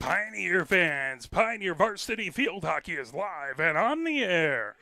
Pioneer fans, Pioneer Varsity Field Hockey is live and on the air.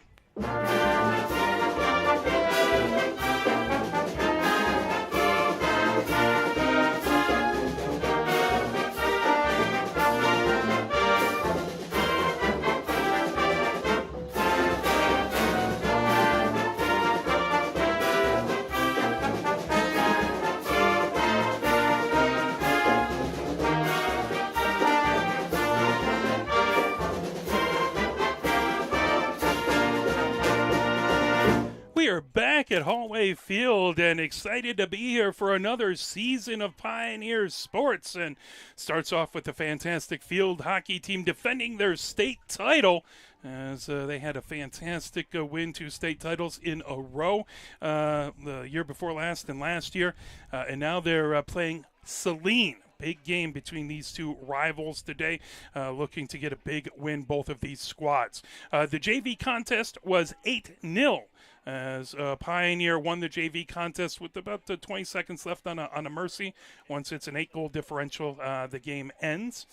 We are back at Hollway Field and excited to be here for another season of Pioneer Sports. And starts off with the fantastic field hockey team defending their state title, as they had a fantastic win, 2 state titles in a row the year before last and last year. And now they're playing Saline. Big game between these two rivals today, looking to get a big win, both of these squads. The JV contest was 8-0. As Pioneer won the JV contest with about 20 seconds left on a mercy. Once it's an 8-goal differential, the game ends.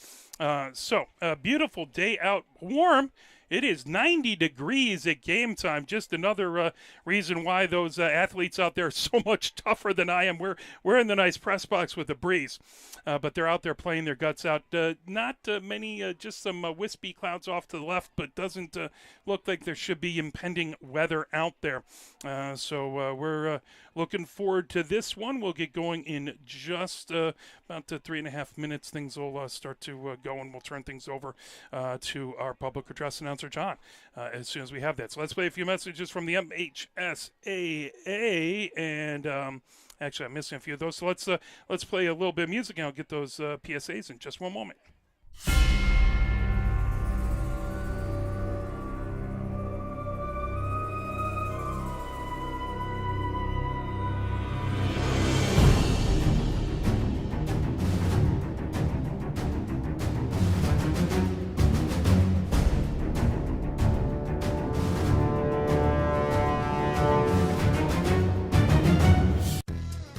So, a beautiful day out, warm. It is 90 degrees at game time. Just another reason why those athletes out there are so much tougher than I am. We're in the nice press box with a breeze, but they're out there playing their guts out. Not many, just some wispy clouds off to the left, but doesn't look like there should be impending weather out there. So we're looking forward to this one. We'll get going in just about 3.5 minutes. Things will start to go, and we'll turn things over to our public address announcer, John, as soon as we have that. So let's play a few messages from the MHSAA, and actually I'm missing a few of those. So let's play a little bit of music, and I'll get those PSAs in just one moment.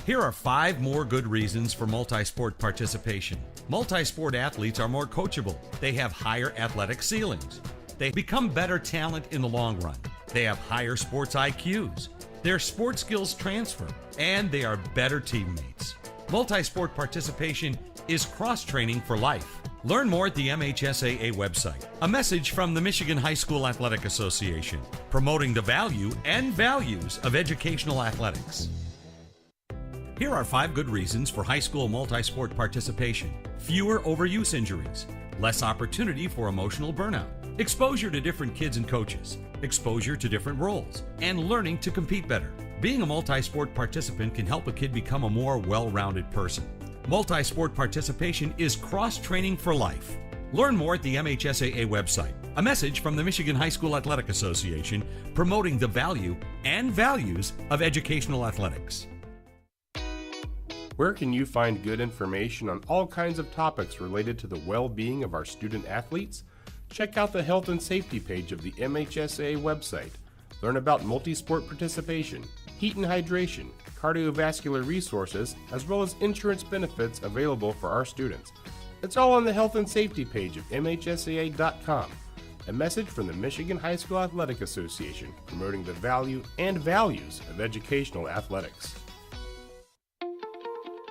Here are 5 more good reasons for multi-sport participation. Multi-sport athletes are more coachable. They have higher athletic ceilings. They become better talent in the long run. They have higher sports IQs. Their sport skills transfer, and they are better teammates. Multi-sport participation is cross-training for life. Learn more at the MHSAA website. A message from the Michigan High School Athletic Association, promoting the value and values of educational athletics. Here are 5 good reasons for high school multi-sport participation. Fewer overuse injuries, less opportunity for emotional burnout, exposure to different kids and coaches, exposure to different roles, and learning to compete better. Being a multi-sport participant can help a kid become a more well-rounded person. Multi-sport participation is cross-training for life. Learn more at the MHSAA website. A message from the Michigan High School Athletic Association, promoting the value and values of educational athletics. Where can you find good information on all kinds of topics related to the well-being of our student athletes? Check out the health and safety page of the MHSAA website. Learn about multi-sport participation, heat and hydration, cardiovascular resources, as well as insurance benefits available for our students. It's all on the health and safety page of MHSAA.com. A message from the Michigan High School Athletic Association, promoting the value and values of educational athletics.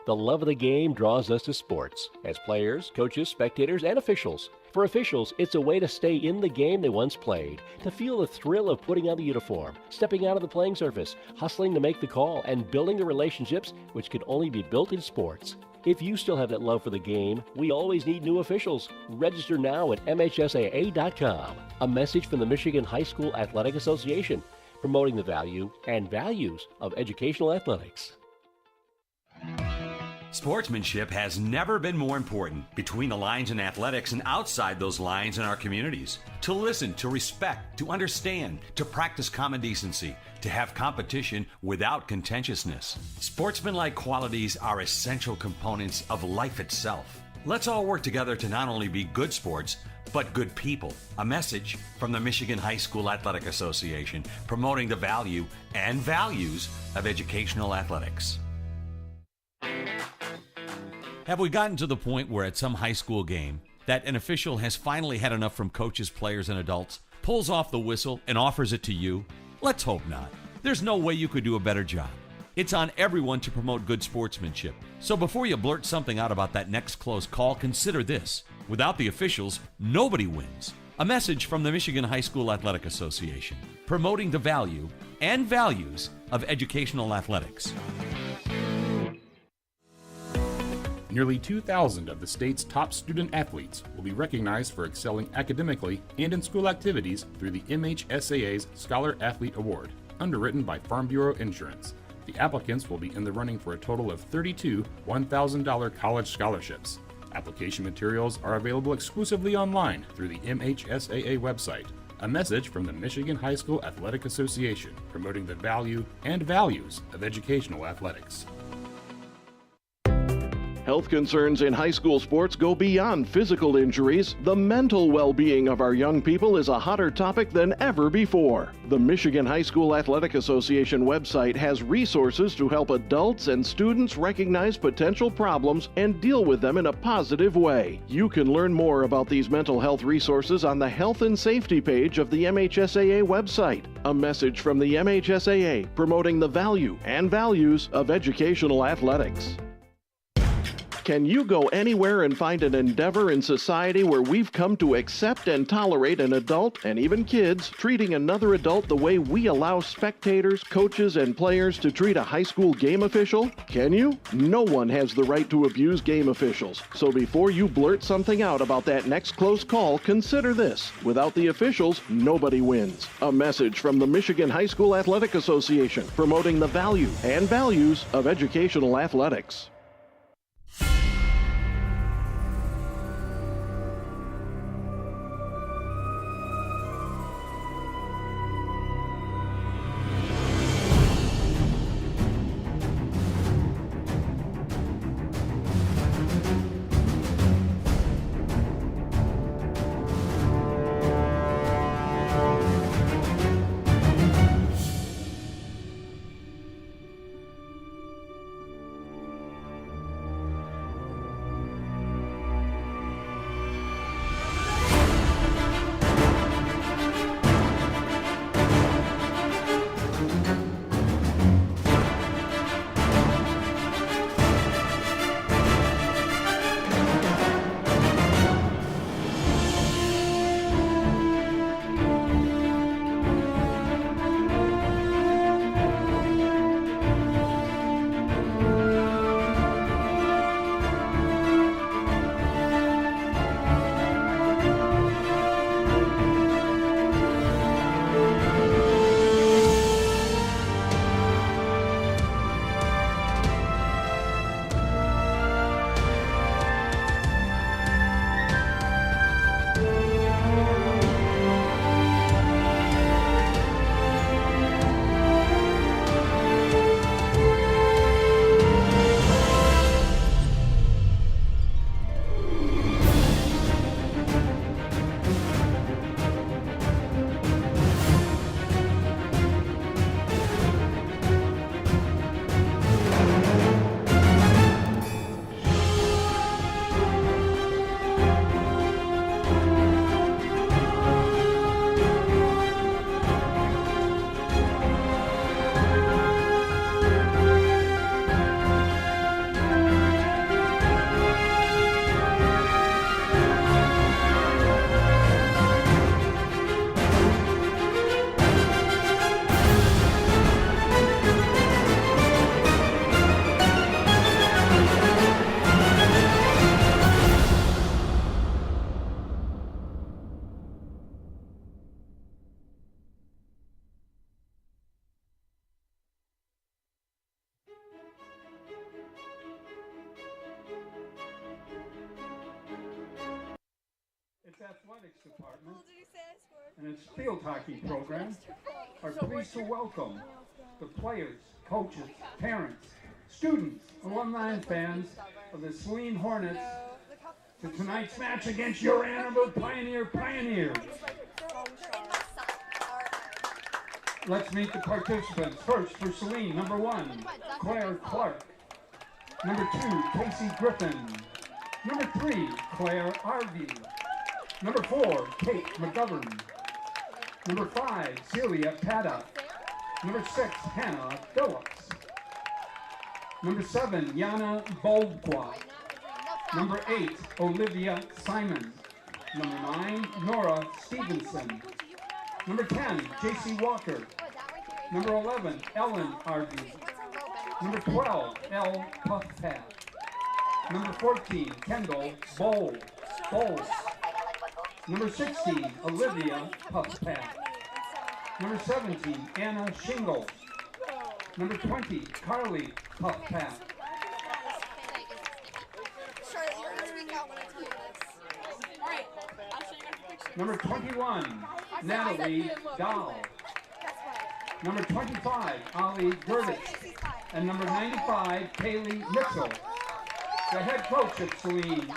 The love of the game draws us to sports, as players, coaches, spectators, and officials. For officials, it's a way to stay in the game they once played, to feel the thrill of putting on the uniform, stepping out of the playing surface, hustling to make the call, and building the relationships which can only be built in sports. If you still have that love for the game, we always need new officials. Register now at MHSAA.com. A message from the Michigan High School Athletic Association, promoting the value and values of educational athletics. Sportsmanship has never been more important between the lines in athletics and outside those lines in our communities. To listen, to respect, to understand, to practice common decency, to have competition without contentiousness. Sportsmanlike qualities are essential components of life itself. Let's all work together to not only be good sports, but good people. A message from the Michigan High School Athletic Association, promoting the value and values of educational athletics. Have we gotten to the point where at some high school game, that an official has finally had enough from coaches, players, and adults, pulls off the whistle, and offers it to you? Let's hope not. There's no way you could do a better job. It's on everyone to promote good sportsmanship. So before you blurt something out about that next close call, consider this. Without the officials, nobody wins. A message from the Michigan High School Athletic Association, promoting the value and values of educational athletics. Nearly 2,000 of the state's top student athletes will be recognized for excelling academically and in school activities through the MHSAA's Scholar Athlete Award, underwritten by Farm Bureau Insurance. The applicants will be in the running for a total of 32 $1,000 college scholarships. Application materials are available exclusively online through the MHSAA website. A message from the Michigan High School Athletic Association, promoting the value and values of educational athletics. Health concerns in high school sports go beyond physical injuries. The mental well-being of our young people is a hotter topic than ever before. The Michigan High School Athletic Association website has resources to help adults and students recognize potential problems and deal with them in a positive way. You can learn more about these mental health resources on the Health and Safety page of the MHSAA website. A message from the MHSAA promoting the value and values of educational athletics. Can you go anywhere and find an endeavor in society where we've come to accept and tolerate an adult, and even kids, treating another adult the way we allow spectators, coaches, and players to treat a high school game official? Can you? No one has the right to abuse game officials. So before you blurt something out about that next close call, consider this. Without the officials, nobody wins. A message from the Michigan High School Athletic Association, promoting the value and values of educational athletics. Athletics department and its field hockey program are pleased to welcome the players, coaches, parents, students, alumni, and fans of the Saline Hornets to tonight's match against your Ann Arbor Pioneers. Let's meet the participants. First for Saline, number 1, Claire Clark. Number 2, Casey Griffin. Number 3, Claire Arvey. Number 4, Kate McGovern. Number 5, Celia Pata. Number 6, Hannah Phillips. Number 7, Yana Boldqua. Number 8, Olivia Simon. Number 9, Nora Stevenson. Number 10, JC Walker. Number 11, Ellen Arby. Number 12, Elle Puffpat. Number 14, Kendall Bowles. Number 16, Olivia Puffpat. Number 17, Anna Shingle. Number 20, Carly Puffpat. Number 21, Natalie Dahl. Number 25, Ali Gurditz. And number 95, Kaylee Mitchell. The head coach at Saline,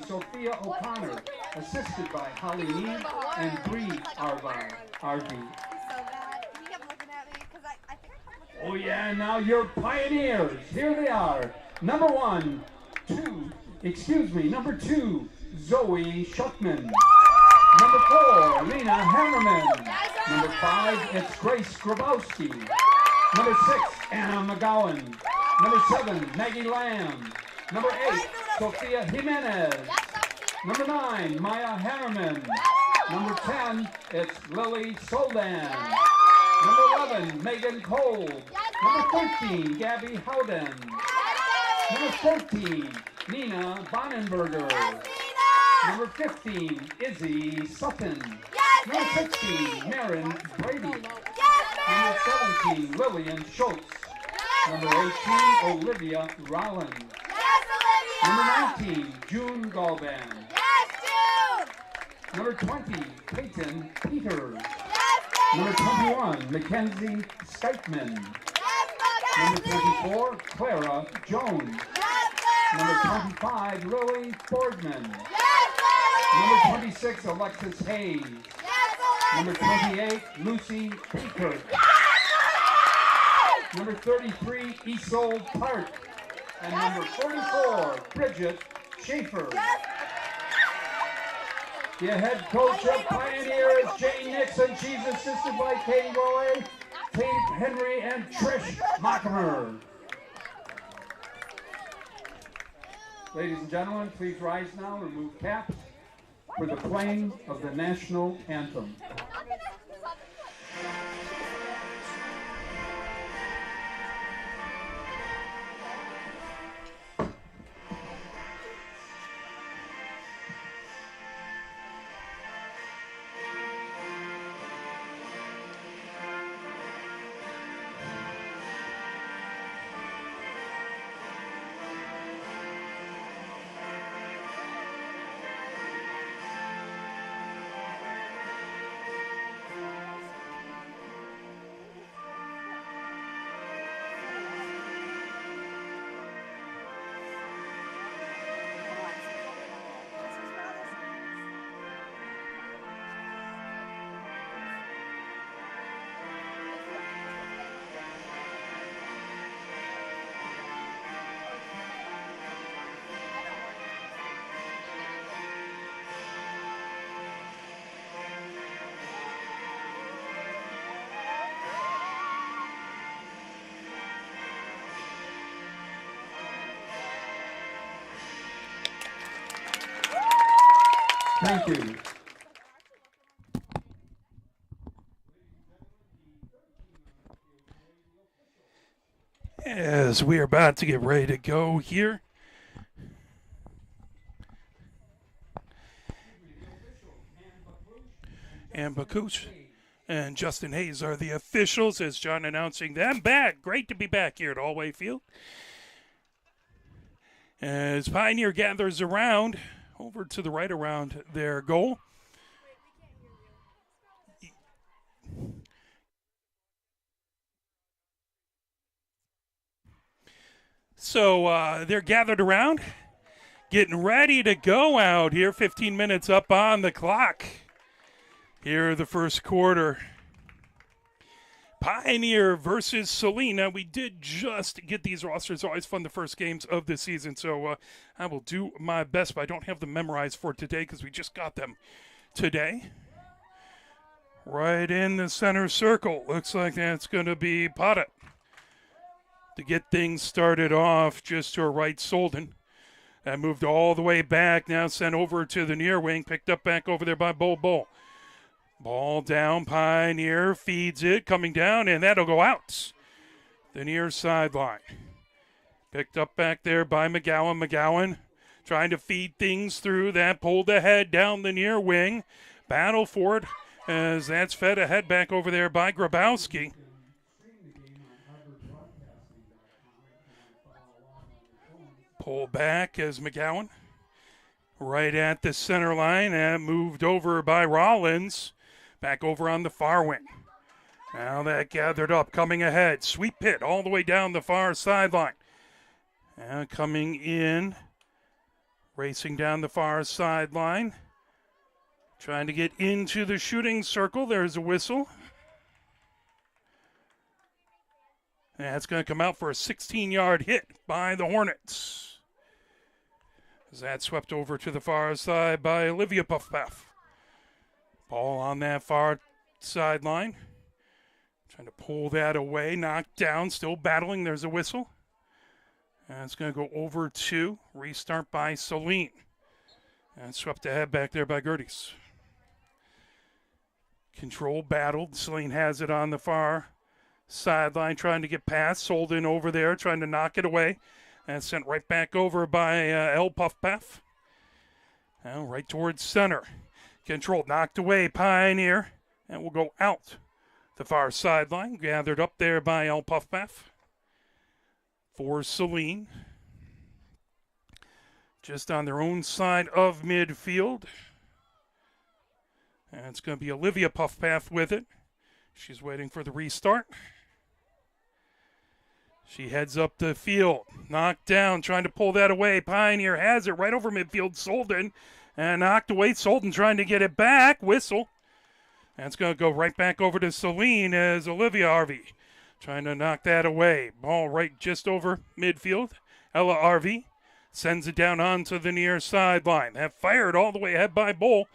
Sophia O'Connor, assisted by Holly Neal and Bree Arby. Oh yeah, now your pioneers, here they are. Number 2, Zoe Schuckman. Number 4, Lena Hammerman. Number 5, it's Grace Grabowski. Number 6, Anna McGowan. Number 7, Maggie Lamb. Number 8, Sophia Jimenez. Number 9, Maya Hammerman. Number 10, it's Lily Soldan. Number 11, Megan Cole. Number 13, Gabby Howden. Number 14, Nina Bonenberger. Number 15, Izzy Sutton. Number 16, Marin Brady. Number 17, Lillian Schultz. Number 18, Olivia Rowland. Number 19, June Galban. Number 20, Peyton Peters. Number 21, Mackenzie Skytman. Number 24, Clara Jones. Number 25, Lily Fordman. Number 26, Alexis Hayes. Number 28, Lucy Baker. Number 33, Isol Park. And number 44, Bridget Schaefer. The head coach of Pioneer is Jane Nixon. She's assisted by Katie Roy, Kate Henry, and Trish Mockimer. Ladies and gentlemen, please rise now and remove caps for the playing of the national anthem. Thank you. As we are about to get ready to go here, and Bakuch and Justin Hayes are the officials, as John announcing them back. Great to be back here at Hollway Field. As Pioneer gathers around, over to the right around their goal. So they're gathered around, getting ready to go out here. 15 minutes up on the clock. Here the first quarter. Pioneer versus Saline. Now, we did just get these rosters. Always fun, the first games of the season. So I will do my best, but I don't have them memorized for today because we just got them today. Right in the center circle. Looks like that's going to be Pata. To get things started off, just to her right, Solden. That moved all the way back, now sent over to the near wing, picked up back over there by Bull. Ball down, Pioneer feeds it, coming down, and that'll go out. The near sideline. Picked up back there by McGowan. McGowan trying to feed things through that, pulled ahead down the near wing. Battle for it as that's fed ahead back over there by Grabowski. Pull back as McGowan. Right at the center line and moved over by Rollins. Back over on the far wing. Now that gathered up, coming ahead. Sweet pit all the way down the far sideline. And coming in, racing down the far sideline. Trying to get into the shooting circle. There's a whistle. And that's going to come out for a 16-yard hit by the Hornets. As that swept over to the far side by Olivia Puffpaff. Ball on that far sideline. Trying to pull that away. Knocked down. Still battling. There's a whistle. And it's going to go over to restart by Saline. And swept ahead back there by Gerties. Control battled. Saline has it on the far sideline. Trying to get past. Solden over there. Trying to knock it away. And sent right back over by El Puffpaff. Now right towards center. Controlled, knocked away, Pioneer, and will go out the far sideline. Gathered up there by El Puffpaff for Saline. Just on their own side of midfield. And it's going to be Olivia Puffpaff with it. She's waiting for the restart. She heads up the field. Knocked down, trying to pull that away. Pioneer has it right over midfield. Solden. And knocked away. Solden trying to get it back. Whistle. That's going to go right back over to Saline as Olivia Harvey trying to knock that away. Ball right just over midfield. Ella Harvey sends it down onto the near sideline. That fired all the way ahead by Bull.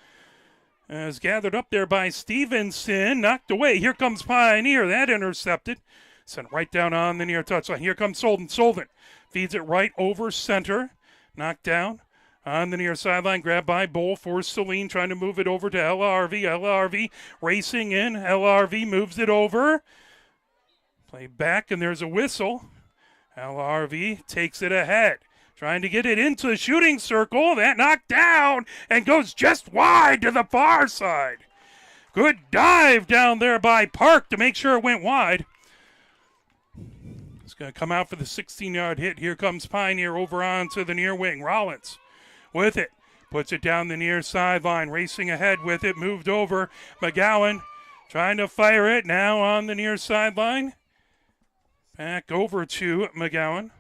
As gathered up there by Stevenson. Knocked away. Here comes Pioneer. That intercepted. Sent right down on the near touchline. Here comes Solden. Solden feeds it right over center. Knocked down. On the near sideline, grabbed by Bull for Saline, trying to move it over to Ella Harvey. Ella Harvey racing in. Ella Harvey moves it over. Play back, and there's a whistle. Ella Harvey takes it ahead, trying to get it into the shooting circle. That knocked down and goes just wide to the far side. Good dive down there by Park to make sure it went wide. It's going to come out for the 16-yard hit. Here comes Pioneer over onto the near wing. Rollins with it. Puts it down the near sideline. Racing ahead with it. Moved over. McGowan trying to fire it. Now on the near sideline. Back over to McGowan.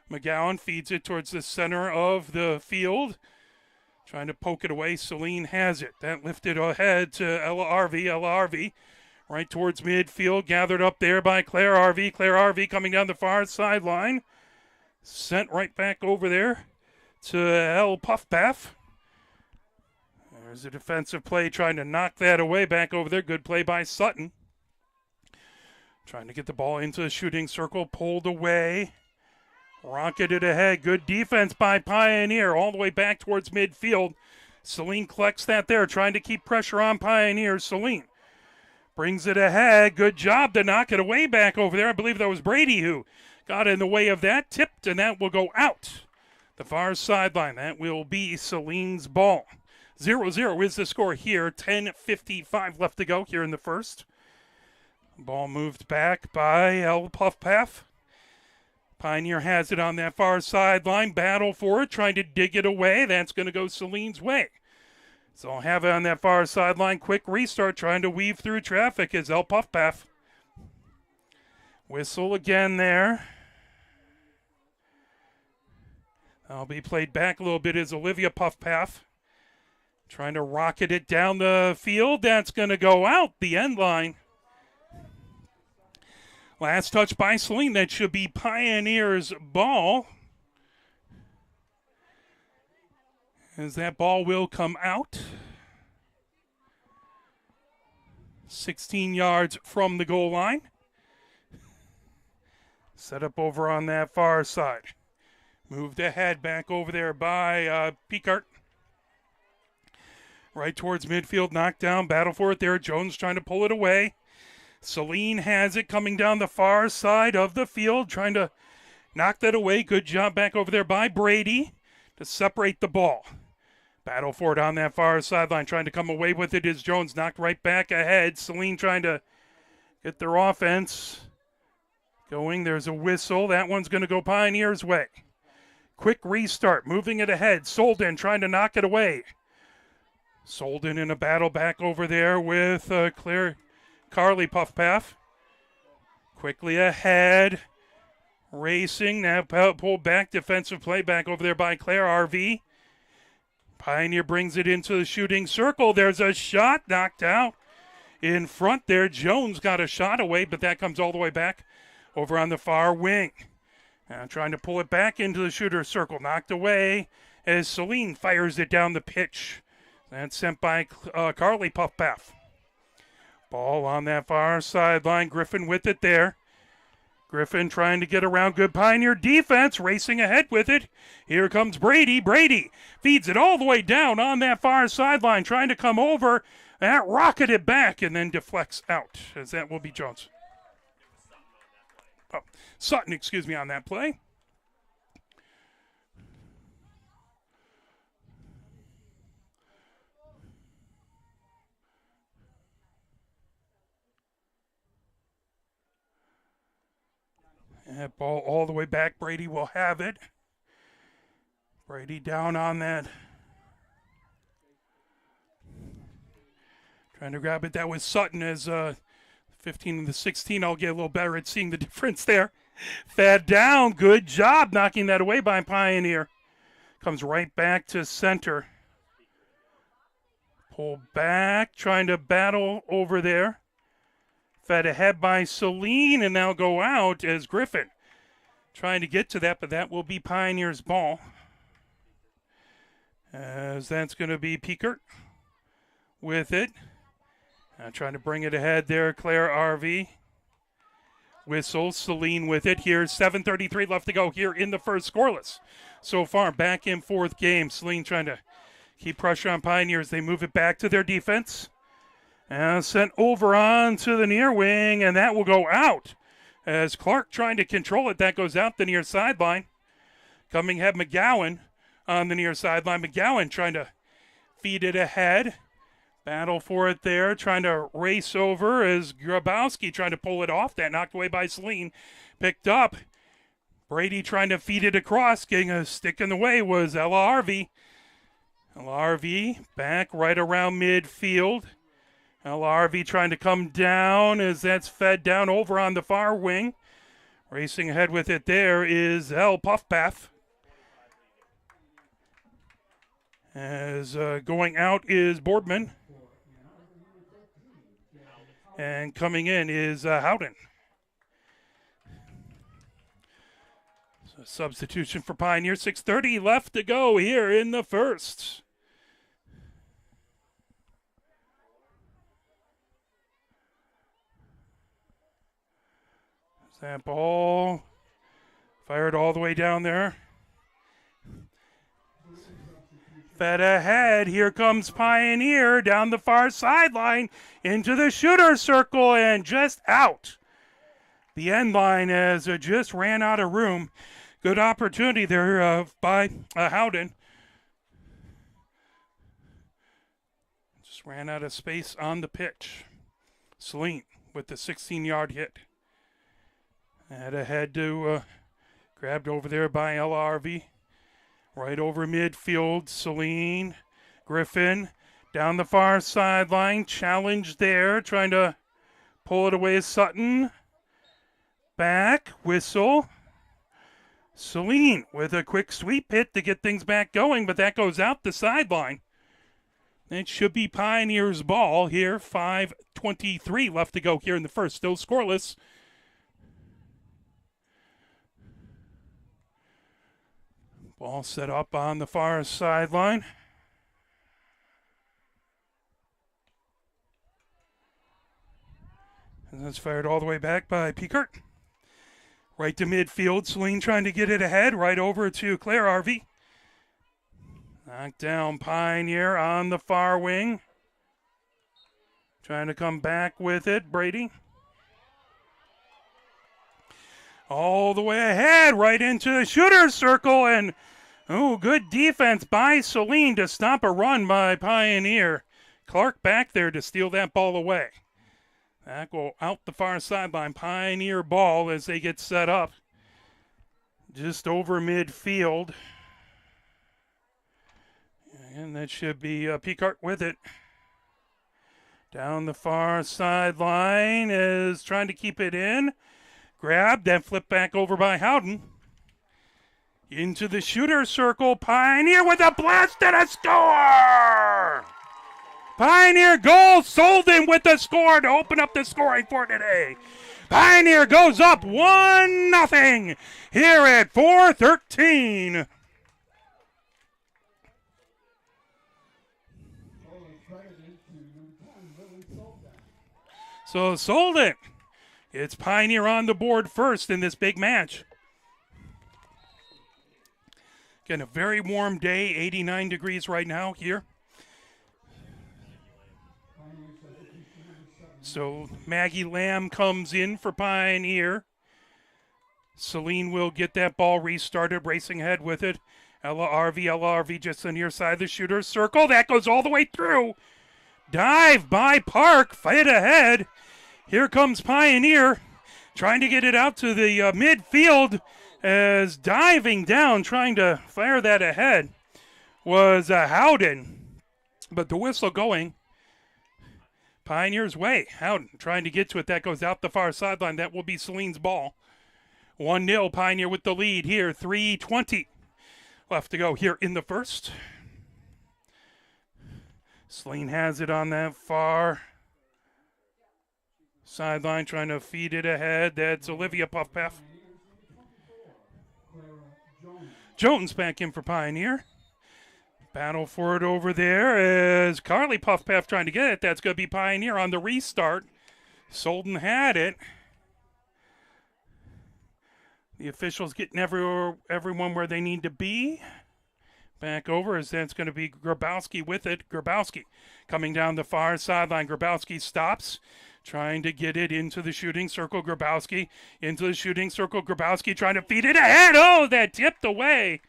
McGowan feeds it towards the center of the field. Trying to poke it away. Saline has it. That lifted ahead to Ella Harvey. Ella Harvey right towards midfield. Gathered up there by Claire Harvey. Claire Harvey coming down the far sideline. Sent right back over there to El Puffpaff. There's a defensive play trying to knock that away back over there. Good play by Sutton. Trying to get the ball into the shooting circle. Pulled away. Rocketed ahead. Good defense by Pioneer all the way back towards midfield. Saline collects that there, trying to keep pressure on Pioneer. Saline brings it ahead. Good job to knock it away back over there. I believe that was Brady who got in the way of that. Tipped, and that will go out the far sideline. That will be Saline's ball. 0-0 is the score here. 10:55 left to go here in the first. Ball moved back by El Puffpaff. Pioneer has it on that far sideline. Battle for it, trying to dig it away. That's going to go Saline's way. So I'll have it on that far sideline. Quick restart, trying to weave through traffic is El Puffpaff. Whistle again there. That'll be played back a little bit as Olivia Puffpaff. Trying to rocket it down the field. That's going to go out the end line. Last touch by Saline. That should be Pioneers' ball. As that ball will come out. 16 yards from the goal line. Set up over on that far side. Moved ahead back over there by Picard. Right towards midfield, knocked down, battle for it there. Jones trying to pull it away. Saline has it coming down the far side of the field, trying to knock that away. Good job back over there by Brady to separate the ball. Battle for it on that far sideline, trying to come away with it is Jones, knocked right back ahead. Saline trying to get their offense going. There's a whistle. That one's going to go Pioneers' way. Quick restart, moving it ahead. Solden trying to knock it away. Solden in a battle back over there with Claire Carly Puffpath. Quickly ahead. Racing, now pulled back, defensive play back over there by Claire RV. Pioneer brings it into the shooting circle. There's a shot knocked out. In front there, Jones got a shot away, but that comes all the way back over on the far wing. Now trying to pull it back into the shooter circle. Knocked away as Saline fires it down the pitch. That's sent by Carly Puffpath. Ball on that far sideline. Griffin with it there. Griffin trying to get around good Pioneer defense, racing ahead with it. Here comes Brady. Brady feeds it all the way down on that far sideline, trying to come over. That rocketed back and then deflects out, as that will be Jones. Oh, Sutton, excuse me, on that play. That ball all the way back. Brady will have it. Brady down on that. Trying to grab it. That was Sutton as 15 and the 16. I'll get a little better at seeing the difference there. Fed down. Good job knocking that away by Pioneer. Comes right back to center. Pull back. Trying to battle over there. Fed ahead by Saline and now go out as Griffin trying to get to that, but that will be Pioneer's ball. As that's going to be Piekert with it. Trying to bring it ahead there, Claire RV. Whistle, Saline with it. Here's 7:33 left to go here in the first, scoreless. So far, back in fourth game. Saline trying to keep pressure on Pioneers. They move it back to their defense. And sent over on to the near wing, and that will go out. As Clark trying to control it, that goes out the near sideline. Coming ahead, McGowan on the near sideline. McGowan trying to feed it ahead. Battle for it there, trying to race over as Grabowski trying to pull it off. That knocked away by Saline. Picked up. Brady trying to feed it across. Getting a stick in the way was Ella Harvey. Ella Harvey back right around midfield. LRV trying to come down as that's fed down over on the far wing. Racing ahead with it there is L. Puffpath. As going out is Boardman. And coming in is Howden. So substitution for Pioneer. 6:30 left to go here in the first. That ball fired all the way down there. Fed ahead. Here comes Pioneer down the far sideline into the shooter circle and just out. The end line as just ran out of room. Good opportunity there by Howden. Just ran out of space on the pitch. Saline with the 16-yard hit. Had ahead to grabbed over there by LRV. Right over midfield, Saline, Griffin, down the far sideline, challenge there, trying to pull it away as Sutton. Back, whistle. Saline with a quick sweep hit to get things back going, but that goes out the sideline. It should be Pioneers' ball here. 5:23 left to go here in the first. Still scoreless. Ball set up on the far sideline. And that's fired all the way back by Pickert. Right to midfield. Saline trying to get it ahead. Right over to Claire Harvey. Knocked down Pioneer on the far wing. Trying to come back with it. Brady. All the way ahead. Right into the shooter's circle. And, good defense by Saline to stop a run by Pioneer. Clark back there to steal that ball away. That will out the far sideline. Pioneer ball as they get set up. Just over midfield. And that should be Pickart with it. Down the far sideline is trying to keep it in. Grabbed, then flipped back over by Howden. Into the shooter circle. Pioneer with a blast and a score! Pioneer goal, Solden with the score to open up the scoring for today. Pioneer goes up 1-0 here at 4:13. So Solden, it's Pioneer on the board first in this big match. Again, a very warm day, 89 degrees right now here. So Maggie Lamb comes in for Pioneer. Saline will get that ball restarted, racing ahead with it. Ella RV just on the near side of the shooter's circle. That goes all the way through. Dive by Park, fight ahead. Here comes Pioneer, trying to get it out to the midfield as diving down, trying to fire that ahead was Howden. But the whistle going. Pioneer's way. Howden trying to get to it. That goes out the far sideline. That will be Saline's ball. 1-0 Pioneer with the lead here. 3:20 left to go here in the first. Saline has it on that far sideline, trying to feed it ahead. That's Olivia Puffpaff. Jones back in for Pioneer. Battle for it over there as Carly Puffpaff trying to get it. That's going to be Pioneer on the restart. Solden had it. The officials getting everyone where they need to be. Back over as that's going to be Grabowski with it. Grabowski coming down the far sideline. Grabowski stops, trying to get it into the shooting circle. Grabowski into the shooting circle. Grabowski trying to feed it ahead. Oh, that tipped away.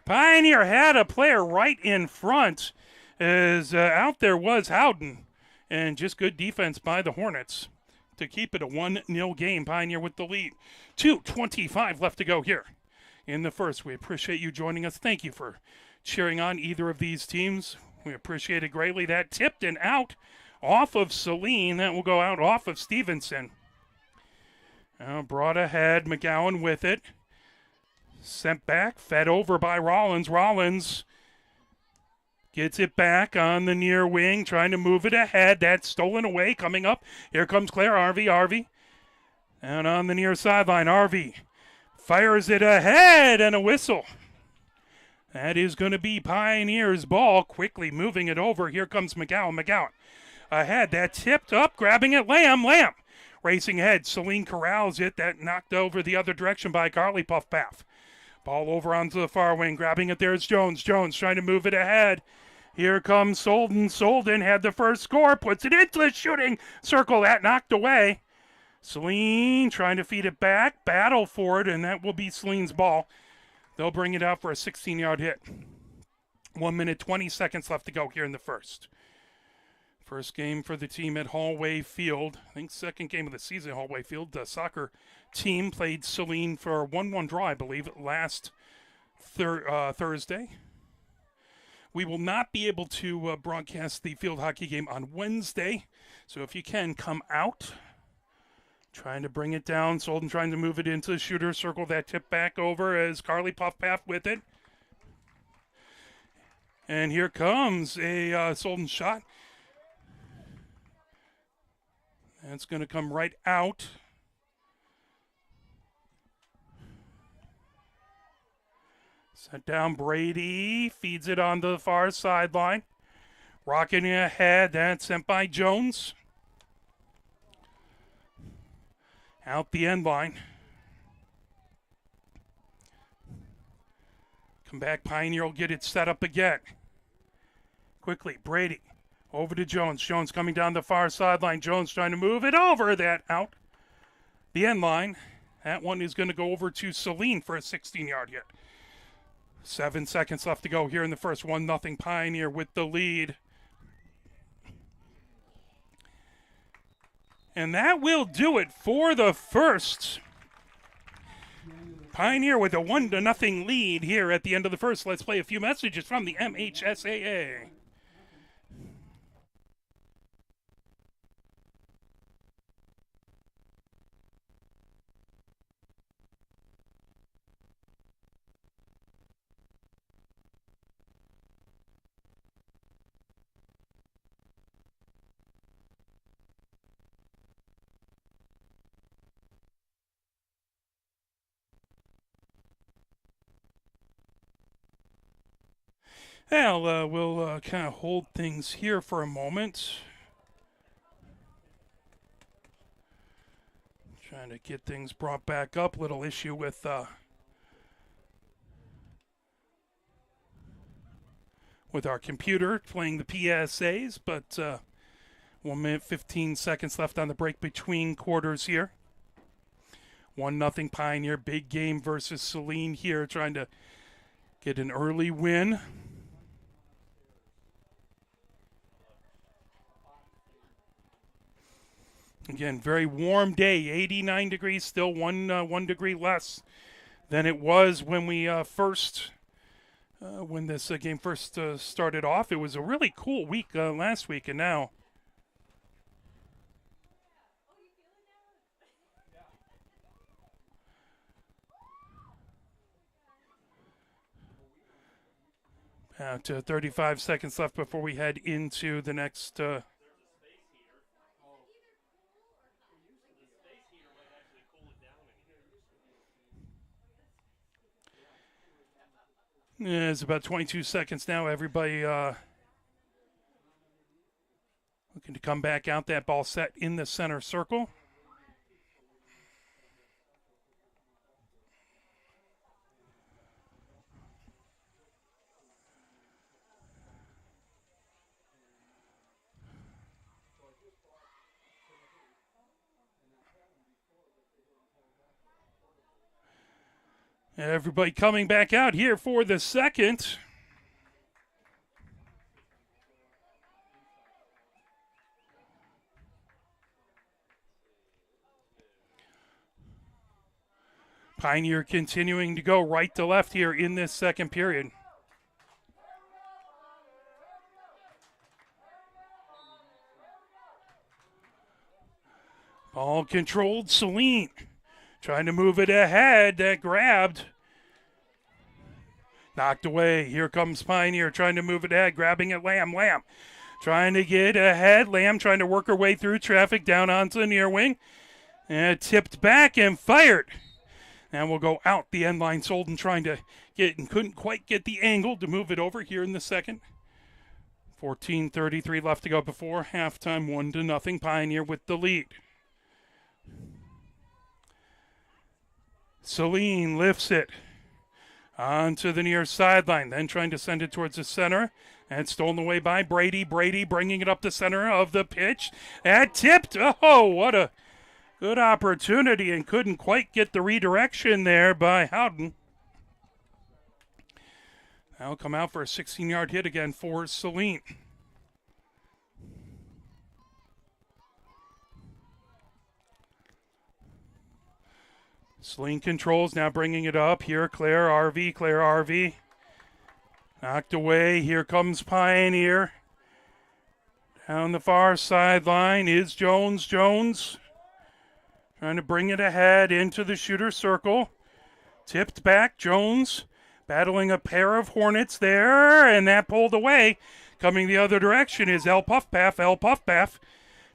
Pioneer had a player right in front as out there was Howden. And just good defense by the Hornets to keep it a 1-0 game. Pioneer with the lead. 2:25 left to go here in the first. We appreciate you joining us. Thank you for cheering on either of these teams. We appreciate it greatly. That tipped and out off of Saline. That will go out off of Stevenson. Brought ahead. McGowan with it. Sent back. Fed over by Rollins. Rollins gets it back on the near wing. Trying to move it ahead. That's stolen away. Coming up. Here comes Claire Arvey. And on the near sideline. Arvey fires it ahead and a whistle. That is going to be Pioneer's ball. Quickly moving it over. Here comes McGowan. McGowan ahead. That tipped up. Grabbing it. Lamb. Racing ahead. Saline corrals it. That knocked over the other direction by Carly Puffpaff. Ball over onto the far wing. Grabbing it there is Jones. Jones trying to move it ahead. Here comes Solden. Solden had the first score. Puts it into the shooting circle. That knocked away. Saline trying to feed it back. Battle for it. And that will be Saline's ball. They'll bring it out for a 16-yard hit. 1 minute, 20 seconds left to go here in the first. First game for the team at Hollway Field. I think second game of the season at Hollway Field. The soccer team played Saline for a 1-1 draw, I believe, last Thursday. We will not be able to broadcast the field hockey game on Wednesday. So if you can, come out. Trying to bring it down. Solden trying to move it into the shooter circle. That tip back over as Carly Puffpaff with it. And here comes a Solden shot. That's going to come right out. Set down Brady, feeds it on the far sideline. Rocking it ahead, that's sent by Jones. Out the end line. Come back, Pioneer will get it set up again. Quickly, Brady over to Jones. Jones coming down the far sideline. Jones trying to move it over. That out the end line. That one is going to go over to Saline for a 16-yard hit. 7 seconds left to go here in the first. 1-0 Pioneer with the lead. And that will do it for the first. Pioneer with a 1-0 lead here at the end of the first. Let's play a few messages from the MHSAA. Well, we'll kind of hold things here for a moment. Trying to get things brought back up. Little issue with our computer playing the PSAs, but 1 minute 15 seconds left on the break between quarters here. 1-0 Pioneer, big game versus Saline here, trying to get an early win. Again, very warm day, 89 degrees, still 1 degree less than it was when we when this game first started off. It was a really cool week last week, and now about 35 seconds left before we head into the next it's about 22 seconds now. Everybody looking to come back out. That ball set in the center circle. Everybody coming back out here for the second. Pioneer continuing to go right to left here in this second period. Ball controlled, Saline trying to move it ahead. That grabbed. Knocked away. Here comes Pioneer trying to move it ahead. Grabbing it, Lamb. Lamb trying to get ahead. Lamb trying to work her way through traffic down onto the near wing. And tipped back and fired. And we'll go out the end line. Solden trying to get and couldn't quite get the angle to move it over here in the second. 14:33 left to go before halftime. 1-0 Pioneer with the lead. Saline lifts it onto the near sideline, then trying to send it towards the center, and stolen away by Brady. Brady bringing it up the center of the pitch. And tipped. Oh, what a good opportunity, and couldn't quite get the redirection there by Howden. That'll come out for a 16-yard hit again for Saline. Saline controls, now bringing it up. Here, Claire RV. Knocked away. Here comes Pioneer. Down the far sideline is Jones. Jones trying to bring it ahead into the shooter circle. Tipped back. Jones battling a pair of Hornets there, and that pulled away. Coming the other direction is El Puffpath.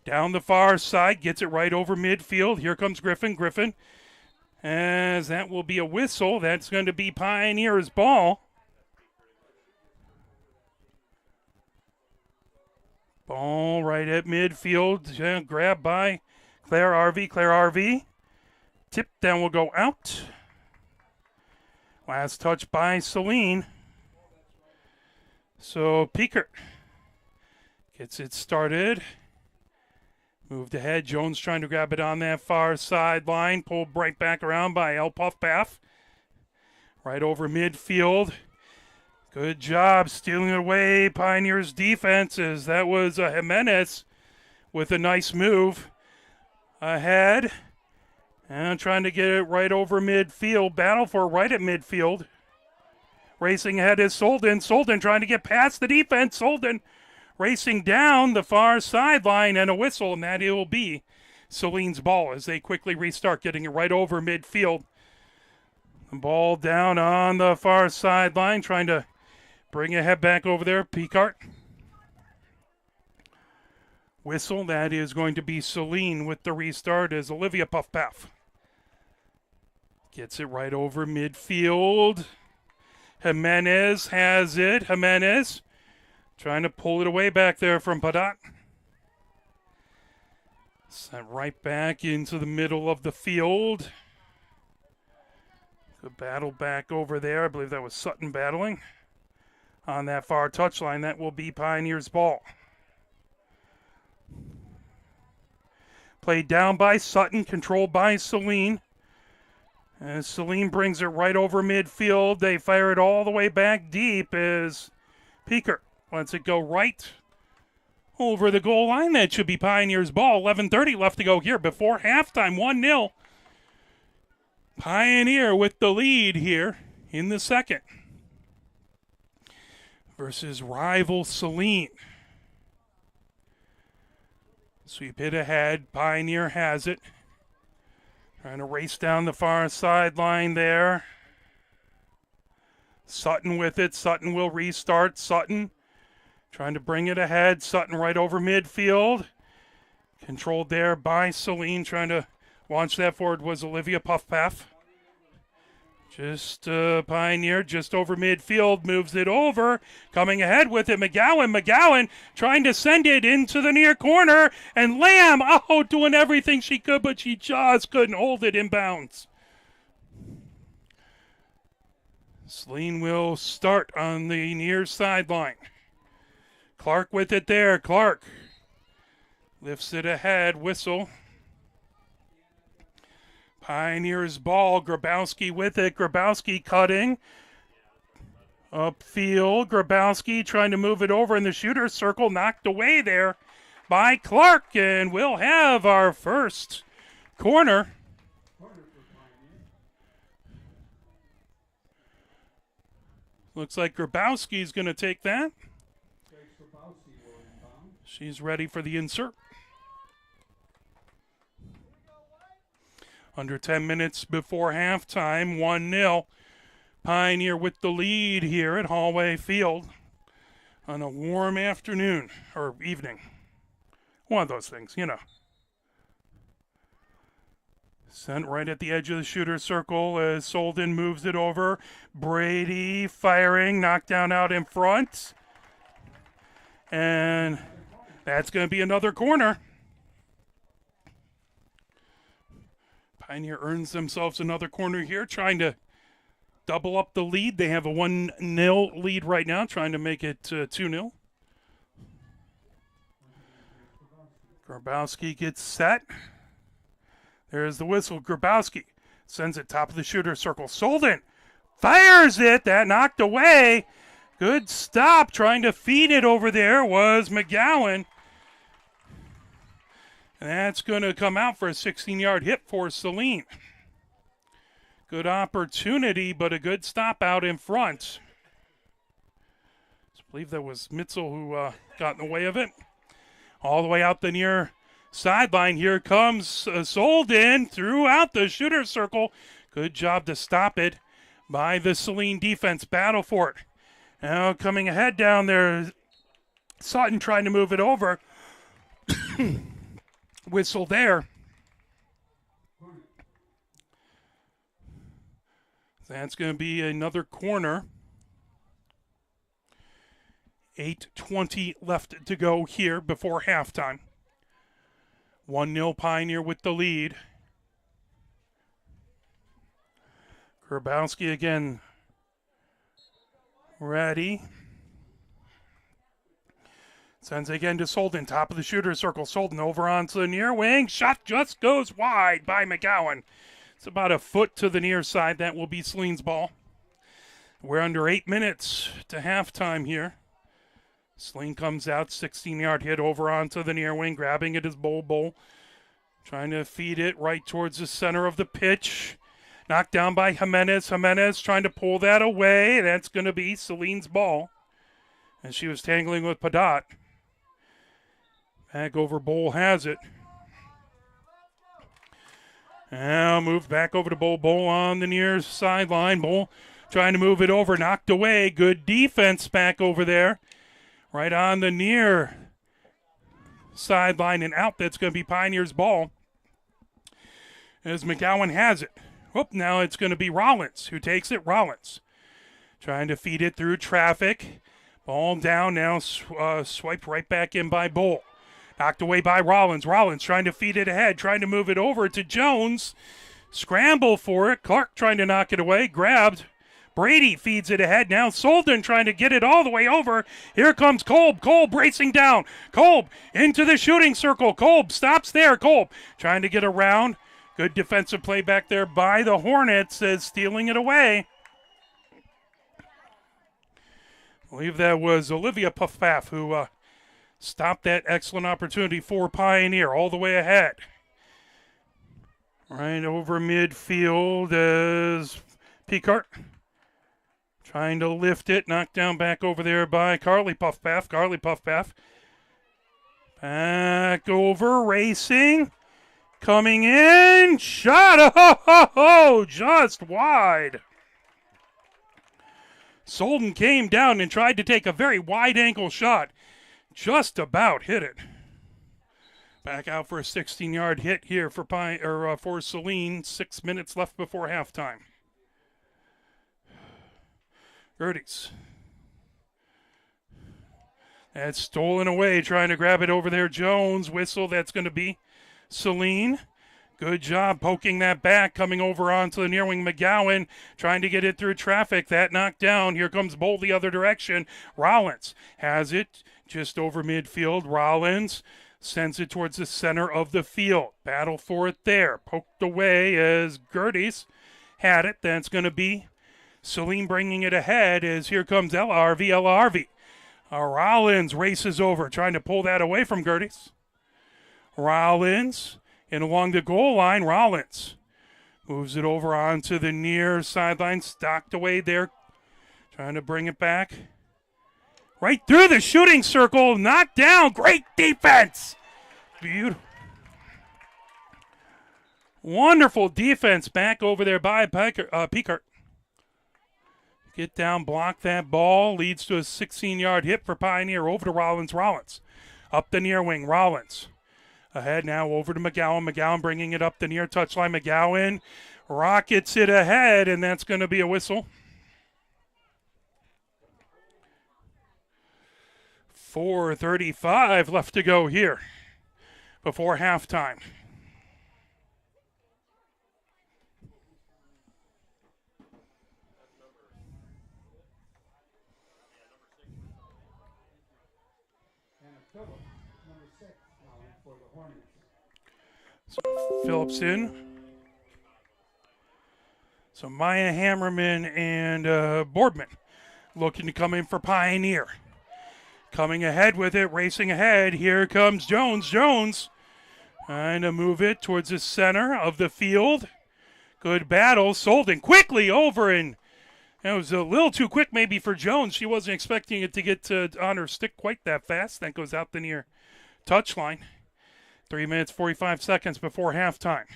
Down the far side, gets it right over midfield. Here comes Griffin. as that will be a whistle. That's going to be Pioneers' ball. Ball right at midfield, grabbed by Claire RV. Tip down will go out. Last touch by Saline. So Peekert gets it started. Moved ahead. Jones trying to grab it on that far sideline. Pulled right back around by El Puffpath. Right over midfield. Good job stealing it away. Pioneers defenses. That was Jimenez with a nice move. Ahead. And trying to get it right over midfield. Battle for right at midfield. Racing ahead is Solden. Solden trying to get past the defense. Solden racing down the far sideline, and a whistle, and that will be Saline's ball as they quickly restart, getting it right over midfield. The ball down on the far sideline, trying to bring it head back over there. Peekart. Whistle, that is going to be Saline with the restart as Olivia Puffpath gets it right over midfield. Jimenez has it. Jimenez trying to pull it away back there from Padat. Sent right back into the middle of the field. Good battle back over there. I believe that was Sutton battling on that far touchline. That will be Pioneers' ball. Played down by Sutton, controlled by Saline. As Saline brings it right over midfield, they fire it all the way back deep as Peekert lets it go right over the goal line. That should be Pioneers' ball. 11:30 left to go here before halftime. 1-0. Pioneer with the lead here in the second versus rival Saline. Sweep hit ahead. Pioneer has it. Trying to race down the far sideline there. Sutton with it. Sutton will restart. Sutton trying to bring it ahead. Sutton right over midfield. Controlled there by Saline. Trying to launch that forward was Olivia Puffpath. Just Pioneer just over midfield. Moves it over. Coming ahead with it. McGowan trying to send it into the near corner. And Lamb, doing everything she could, but she just couldn't hold it in bounds. Saline will start on the near sideline. Clark with it there. Clark lifts it ahead. Whistle. Pioneers ball. Grabowski with it. Grabowski cutting. Upfield. Grabowski trying to move it over in the shooter's circle. Knocked away there by Clark. And we'll have our first corner. Looks like Grabowski's going to take that. She's ready for the insert. Under 10 minutes before halftime, 1-0. Pioneer with the lead here at Hollway Field on a warm afternoon or evening. One of those things, you know. Sent right at the edge of the shooter's circle as Solden moves it over. Brady firing, knockdown out in front. And that's going to be another corner. Pioneer earns themselves another corner here, trying to double up the lead. They have a 1-0 lead right now, trying to make it 2-0. Grabowski gets set. There's the whistle. Grabowski sends it top of the shooter circle. Solden fires it. That knocked away. Good stop. Trying to feed it over there was McGowan. And that's going to come out for a 16-yard hit for Saline. Good opportunity, but a good stop out in front. I believe that was Mitzel who got in the way of it. All the way out the near sideline. Here comes Solden throughout the shooter circle. Good job to stop it by the Saline defense. Battle for it. Now coming ahead down there. Sutton trying to move it over. Whistle there. So that's going to be another corner. 8:20 left to go here before halftime. 1-0 Pioneer with the lead. Grabowski again ready. Sends again to Solden, top of the shooter circle. Solden over onto the near wing. Shot just goes wide by McGowan. It's about a foot to the near side. That will be Saline's ball. We're under 8 minutes to halftime here. Saline comes out, 16-yard hit over onto the near wing. Grabbing it is Bol. Trying to feed it right towards the center of the pitch. Knocked down by Jimenez. Jimenez trying to pull that away. That's going to be Saline's ball. And she was tangling with Padat. Back over, Bol has it. Now moved back over to Bol. Bol on the near sideline. Bol trying to move it over. Knocked away. Good defense back over there. Right on the near sideline and out. That's going to be Pioneer's ball. As McGowan has it. Whoop, now it's going to be Rollins who takes it. Rollins trying to feed it through traffic. Ball down now, swiped right back in by Bol. Knocked away by Rollins. Rollins trying to feed it ahead, trying to move it over to Jones. Scramble for it. Clark trying to knock it away. Grabbed. Brady feeds it ahead. Now Solden trying to get it all the way over. Here comes Kolb. Kolb racing down. Kolb into the shooting circle. Kolb stops there. Kolb trying to get around. Good defensive play back there by the Hornets as stealing it away. I believe that was Olivia Puffpaff who stopped that excellent opportunity for Pioneer all the way ahead. Right over midfield is Picart. Trying to lift it. Knocked down back over there by Carly Puffpaff. Carly Puffpaff. Back over, racing. Coming in. Shot. Oh, just wide. Solden came down and tried to take a very wide ankle shot. Just about hit it. Back out for a 16-yard hit here for for Saline. 6 minutes left before halftime. Gerties. That's stolen away. Trying to grab it over there. Jones. Whistle. That's going to be Saline. Good job poking that back. Coming over onto the near wing. McGowan trying to get it through traffic. That knocked down. Here comes Bol the other direction. Rollins has it just over midfield. Rollins sends it towards the center of the field. Battle for it there. Poked away as Gerties had it. That's going to be Saline bringing it ahead as here comes Ella Harvey. Rollins races over, trying to pull that away from Gerties. Rollins, and along the goal line, Rollins moves it over onto the near sideline, stocked away there, trying to bring it back. Right through the shooting circle, knocked down, great defense. Beautiful. Wonderful defense back over there by Picart. Get down, block that ball. Leads to a 16-yard hit for Pioneer. Over to Rollins. Rollins up the near wing. Rollins ahead now over to McGowan. McGowan bringing it up the near touchline. McGowan rockets it ahead, and that's going to be a whistle. 4:35 left to go here before halftime. So Phillips in. So Maya Hammerman and Boardman looking to come in for Pioneer. Coming ahead with it, racing ahead. Here comes Jones. Jones trying to move it towards the center of the field. Good battle. Solden quickly over, and it was a little too quick maybe for Jones. She wasn't expecting it to get on her stick quite that fast. That goes out the near touchline. 3 minutes, 45 seconds before halftime.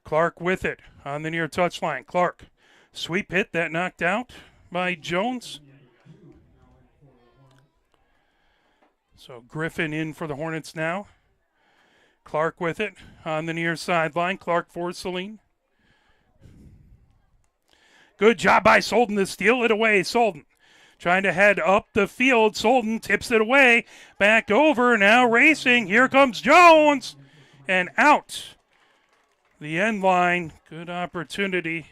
Clark with it on the near touchline. Clark, sweep hit that knocked out by Jones. So Griffin in for the Hornets now. Clark with it on the near sideline. Clark for Saline. Good job by Solden to steal it away. Solden trying to head up the field. Solden tips it away. Back over. Now racing. Here comes Jones. And out. The end line. Good opportunity.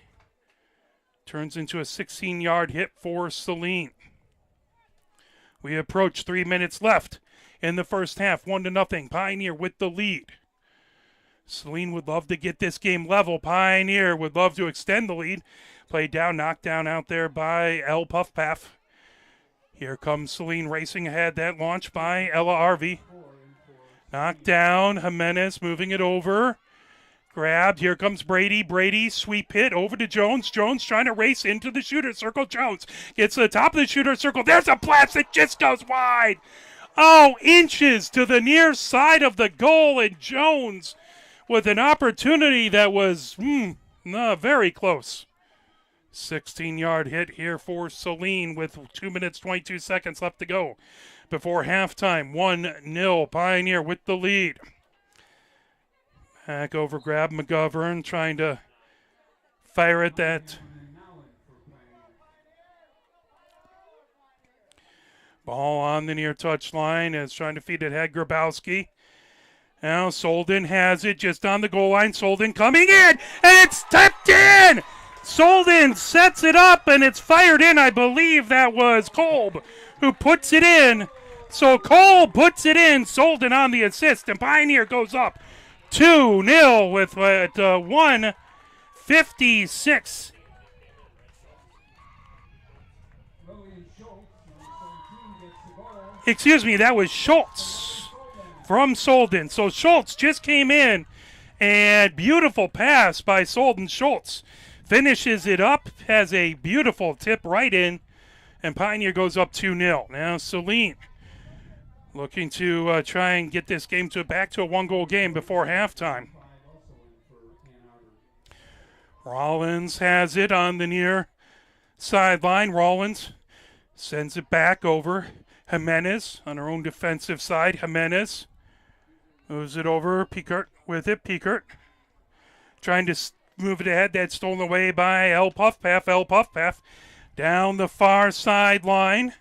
Turns into a 16-yard hit for Saline. We approach 3 minutes left in the first half. 1-0. Pioneer with the lead. Saline would love to get this game level. Pioneer would love to extend the lead. Played down, knocked down out there by El Puff Paff. Here comes Saline racing ahead. That launch by Ella Arvey. Knocked down. Jimenez moving it over. Grabbed. Here comes Brady. Brady, sweep hit over to Jones. Jones trying to race into the shooter circle. Jones gets to the top of the shooter circle. There's a blast that just goes wide. Oh, inches to the near side of the goal. And Jones with an opportunity that was very close. 16-yard hit here for Saline with 2 minutes, 22 seconds left to go before halftime. 1-0 Pioneer with the lead. Back over, grab McGovern, trying to fire at that. Ball on the near touchline as trying to feed it ahead, Grabowski. Now Solden has it just on the goal line. Solden coming in, and it's tipped in! Solden sets it up, and it's fired in. I believe that was Kolb who puts it in. So Kolb puts it in, Solden on the assist, and Pioneer goes up 2-0 with 1:56. Excuse me, that was Schultz from Solden. So Schultz just came in, and beautiful pass by Solden. Schultz finishes it up, has a beautiful tip right in, and Pioneer goes up 2-0. Now Saline looking to try and get this game back to a one-goal game before halftime. Rollins has it on the near sideline. Rollins sends it back over. Jimenez on her own defensive side. Jimenez moves it over. Pickert with it. Pickert trying to move it ahead. That's stolen away by El Puff Paff. El Puff Paff down the far sideline.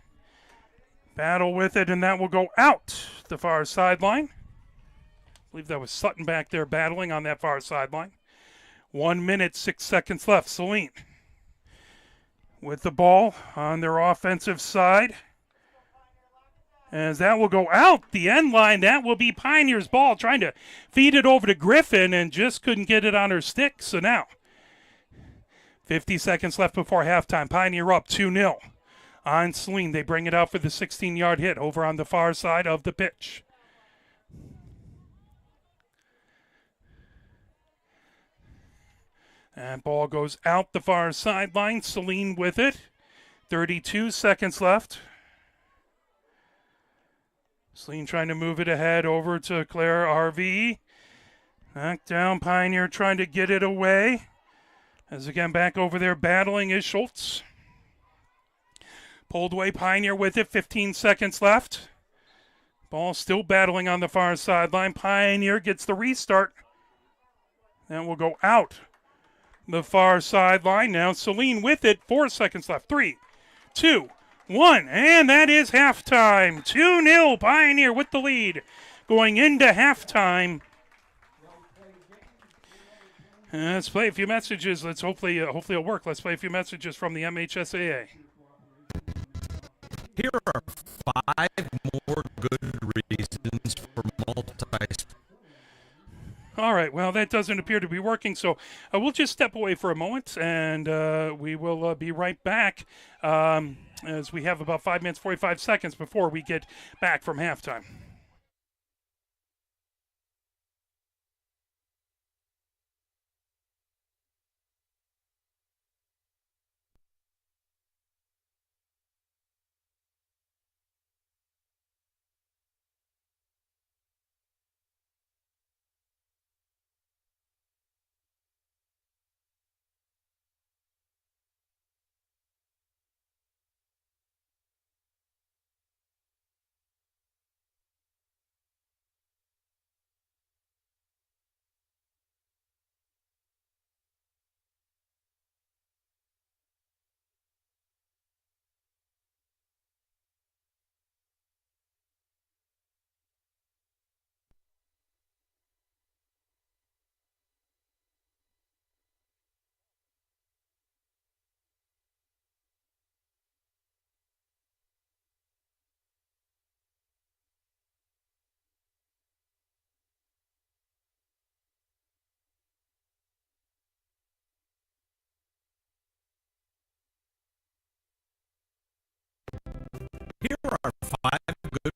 Battle with it, and that will go out the far sideline. I believe that was Sutton back there battling on that far sideline. 1 minute, 6 seconds left. Saline with the ball on their offensive side. As that will go out the end line, that will be Pioneer's ball, trying to feed it over to Griffin and just couldn't get it on her stick. So now, 50 seconds left before halftime. Pioneer up 2-0 on Saline. They bring it out for the 16-yard hit over on the far side of the pitch. And ball goes out the far sideline. Saline with it. 32 seconds left. Saline trying to move it ahead over to Claire RV. Knocked down. Pioneer trying to get it away. As again back over there battling is Schultz. Pulled away. Pioneer with it. 15 seconds left. Ball still battling on the far sideline. Pioneer gets the restart. And will go out the far sideline. Now Saline with it. 4 seconds left. 3, 2, 1. And that is halftime. 2-0 Pioneer with the lead going into halftime. Let's play a few messages. Let's hopefully it'll work. Let's play a few messages from the MHSAA. Here are 5 more good reasons for multi-sport. All right, well, that doesn't appear to be working, so we'll just step away for a moment, and we will be right back as we have about 5 minutes, 45 seconds before we get back from halftime. are 5 good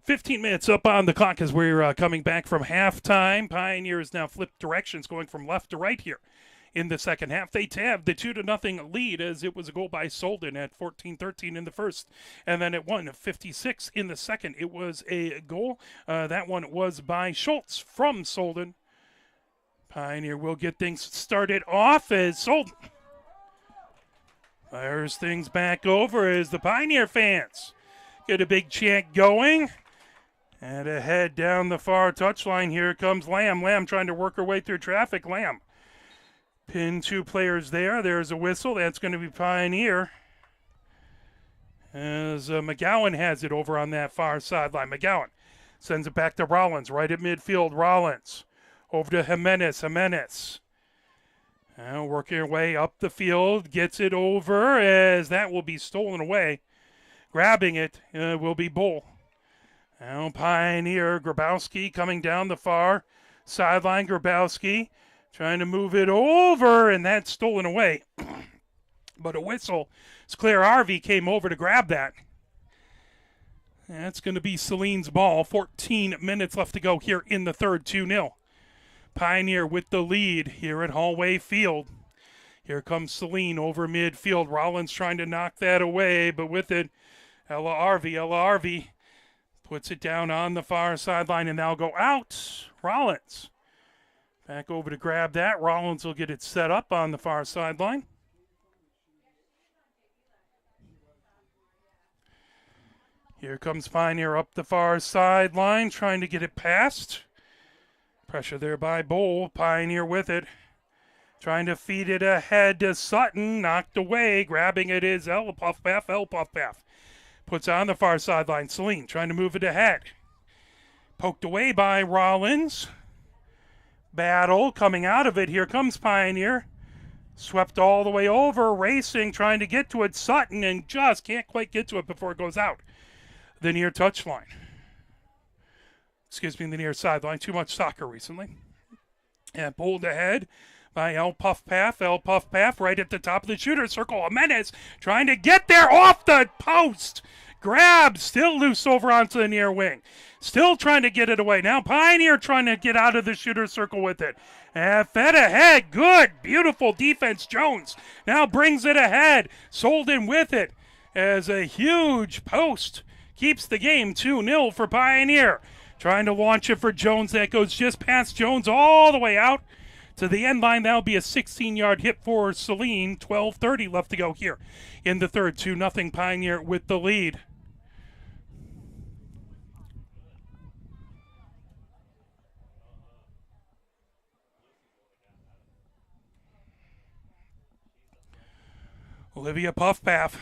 15 minutes up on the clock as we're coming back from halftime. Pioneers now flipped directions, going from left to right here in the second half. They tabbed the 2-0 lead as it was a goal by Solden at 14-13 in the first, and then it won 56 in the second. It was a goal. That one was by Schultz from Solden. Pioneer will get things started off as Solden fires things back over as the Pioneer fans get a big chant going. And ahead down the far touchline, here comes Lamb. Lamb trying to work her way through traffic. Lamb pinned 2 players there. There's a whistle. That's going to be Pioneer. As McGowan has it over on that far sideline. McGowan sends it back to Rollins, right at midfield. Rollins over to Jimenez. Jimenez now working her way up the field. Gets it over as that will be stolen away. Grabbing it will be Bull. Now Pioneer, Grabowski coming down the far sideline. Grabowski trying to move it over, and that's stolen away. But a whistle. It's Claire Harvey came over to grab that. That's going to be Saline's ball. 14 minutes left to go here in the third, 2-0. Pioneer with the lead here at Hollway Field. Here comes Saline over midfield. Rollins trying to knock that away, but with it, Ella Harvey puts it down on the far sideline, and they'll go out. Rollins back over to grab that. Rollins will get it set up on the far sideline. Here comes Pioneer up the far sideline, trying to get it past. Pressure there by Bowl. Pioneer with it. Trying to feed it ahead to Sutton. Knocked away. Grabbing it is El Puffpath. Puts on the far sideline. Saline trying to move it ahead. Poked away by Rollins. Battle coming out of it. Here comes Pioneer. Swept all the way over. Racing, trying to get to it. Sutton, and just can't quite get to it before it goes out the near touchline. The near sideline. Too much soccer recently. And pulled ahead by El Puffpath. El Puffpath right at the top of the shooter circle. Jimenez trying to get there off the post. Grab, still loose over onto the near wing. Still trying to get it away. Now Pioneer trying to get out of the shooter circle with it. Fed ahead. Good, beautiful defense. Jones now brings it ahead. Solden with it as a huge post keeps the game 2-0 for Pioneer. Trying to launch it for Jones. That goes just past Jones all the way out to the end line. That'll be a 16-yard hit for Saline. 12:30 left to go here in the third. 2-0 Pioneer with the lead. Olivia Puffpath.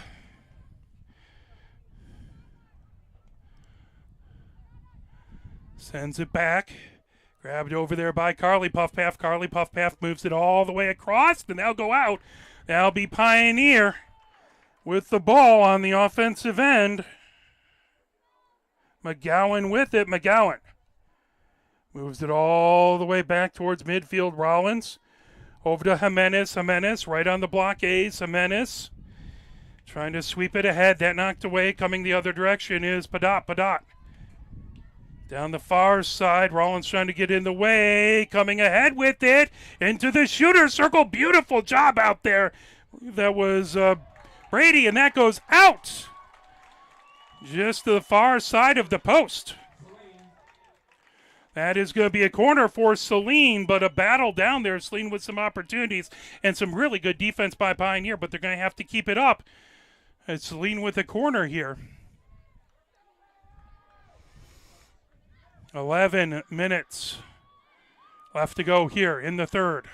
Sends it back. Grabbed over there by Carly Puffpath. Carly Puffpath moves it all the way across, and they'll go out. That'll be Pioneer with the ball on the offensive end. McGowan with it. McGowan moves it all the way back towards midfield. Rollins over to Jimenez. Jimenez right on the block A's. Jimenez trying to sweep it ahead. That knocked away. Coming the other direction is Padot. Down the far side, Rollins trying to get in the way, coming ahead with it, into the shooter circle. Beautiful job out there. That was Brady, and that goes out. Just to the far side of the post. That is going to be a corner for Saline, but a battle down there. Saline with some opportunities and some really good defense by Pioneer, but they're going to have to keep it up. It's Saline with a corner here. 11 minutes left to go here in the third.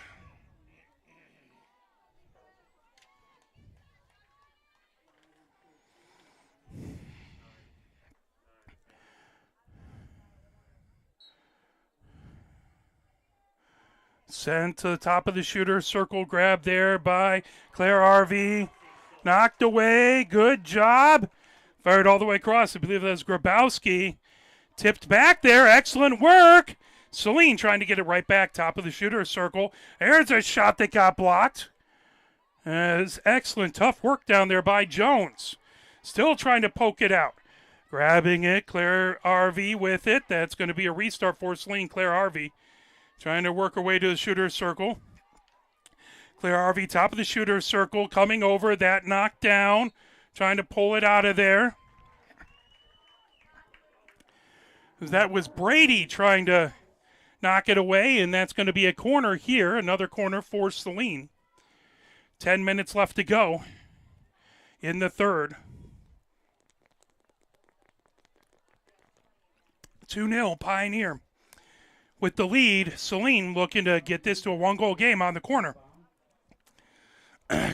Sent to the top of the shooter circle. Grab there by Claire Harvey. Knocked away. Good job. Fired all the way across. I believe that's Grabowski. Tipped back there. Excellent work. Saline trying to get it right back. Top of the shooter circle. There's a shot that got blocked. Excellent tough work down there by Jones. Still trying to poke it out. Grabbing it, Claire Harvey with it. That's going to be a restart for Saline. Claire Harvey trying to work her way to the shooter's circle. Claire Harvey, top of the shooter's circle, coming over. That knocked down, trying to pull it out of there. That was Brady trying to knock it away, and that's going to be a corner here, another corner for Saline. 10 minutes left to go in the third. 2-0 Pioneer. With the lead, Saline looking to get this to a one-goal game on the corner.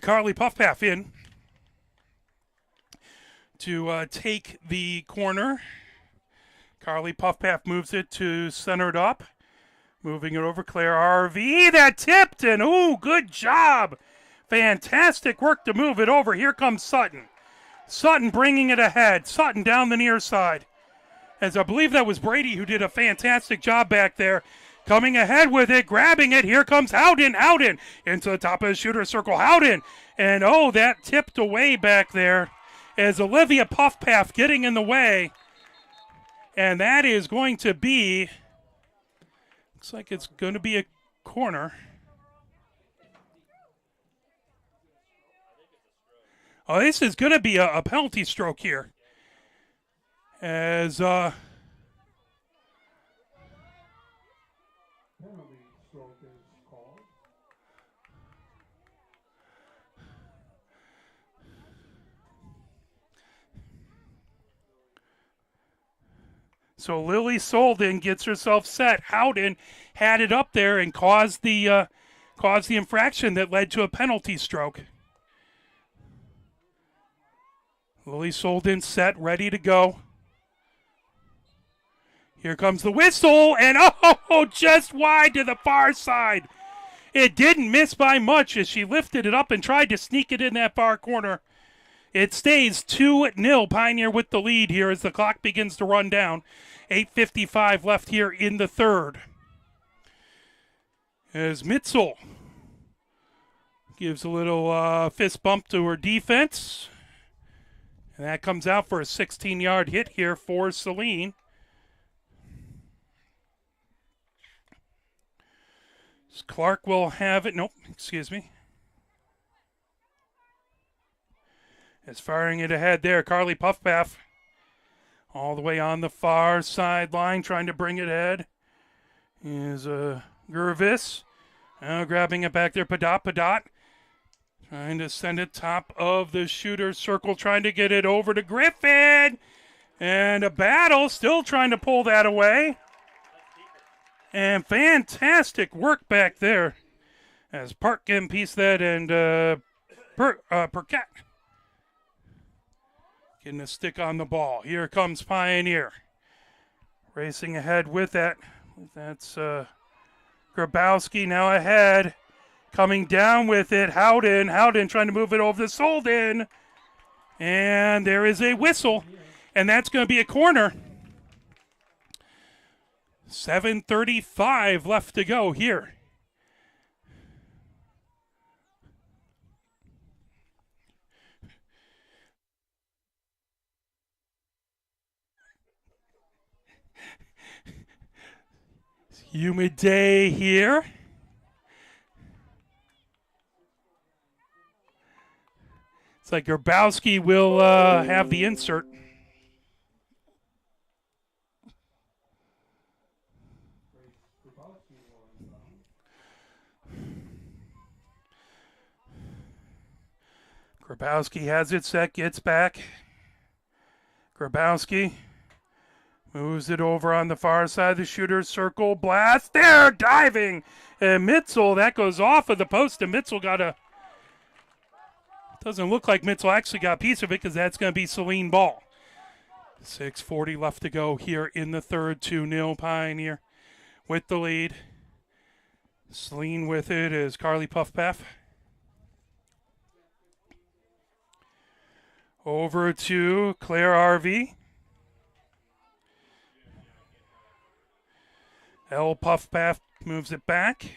Carly Puffpaff in to take the corner. Carly Puffpaff moves it to centered up. Moving it over, Claire RV. That tipped, and ooh, good job. Fantastic work to move it over. Here comes Sutton. Sutton bringing it ahead. Sutton down the near side. As I believe that was Brady who did a fantastic job back there. Coming ahead with it, grabbing it. Here comes Howden. Howden into the top of the shooter circle. Howden. And oh, that tipped away back there as Olivia Puffpaff getting in the way. And that is going to be, looks like it's going to be a corner. Oh, this is going to be a penalty stroke here. As Penalty stroke is called. so Lily Solden gets herself set. Howden had it up there and caused the infraction that led to a penalty stroke. Lily Solden set, ready to go. Here comes the whistle, and oh, just wide to the far side. It didn't miss by much as she lifted it up and tried to sneak it in that far corner. It stays 2-0 Pioneer with the lead here as the clock begins to run down. 8:55 left here in the third. As Mitzel gives a little fist bump to her defense. And that comes out for a 16-yard hit here for Saline. Clark will have it. Nope, excuse me. Is firing it ahead there. Carly Puffpaff all the way on the far sideline trying to bring it ahead. Is Gervis. Grabbing it back there. Padot. Trying to send it top of the shooter's circle. Trying to get it over to Griffin. And a battle. Still trying to pull that away. And fantastic work back there as Park can piece that and Percat getting a stick on the ball. Here comes Pioneer racing ahead with that. That's Grabowski now ahead. Coming down with it. Howden trying to move it over to Solden. And there is a whistle. And that's going to be a corner. 7:35 left to go here. It's a humid day here. It's like Grabowski will have the insert. Grabowski has it set, gets back. Grabowski moves it over on the far side of the shooter's circle. Blast there, diving. And Mitzel, that goes off of the post, and Mitzel got a... Doesn't look like Mitzel actually got a piece of it because that's going to be Saline ball. 6:40 left to go here in the third. 2-0 Pioneer with the lead. Saline with it is Carly Puffpaff. Over to Claire RV. L. Puffpaff moves it back.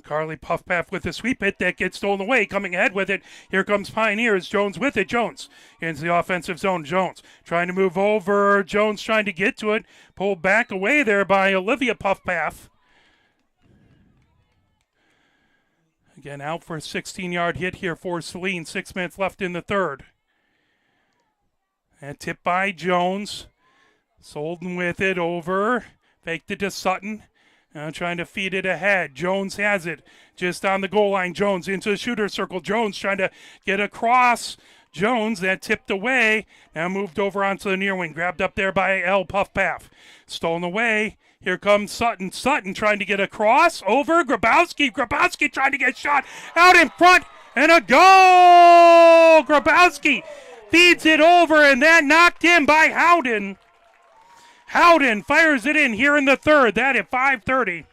Carly Puffpath with the sweep hit that gets stolen away. Coming ahead with it. Here comes Pioneers. Jones with it. Jones into the offensive zone. Jones trying to move over. Jones trying to get to it. Pulled back away there by Olivia Puffpath. Again, out for a 16-yard hit here for Saline. 6 minutes left in the third. And tipped by Jones. Solden with it over. Faked it to Sutton. Trying to feed it ahead. Jones has it just on the goal line. Jones into the shooter circle. Jones trying to get across. Jones, that tipped away. Now moved over onto the near wing. Grabbed up there by L. Puffpath. Stolen away. Here comes Sutton. Sutton trying to get across. Over. Grabowski. Grabowski trying to get shot out in front. And a goal! Grabowski feeds it over, and that knocked in by Howden. Howden fires it in here in the third. That at 5:30.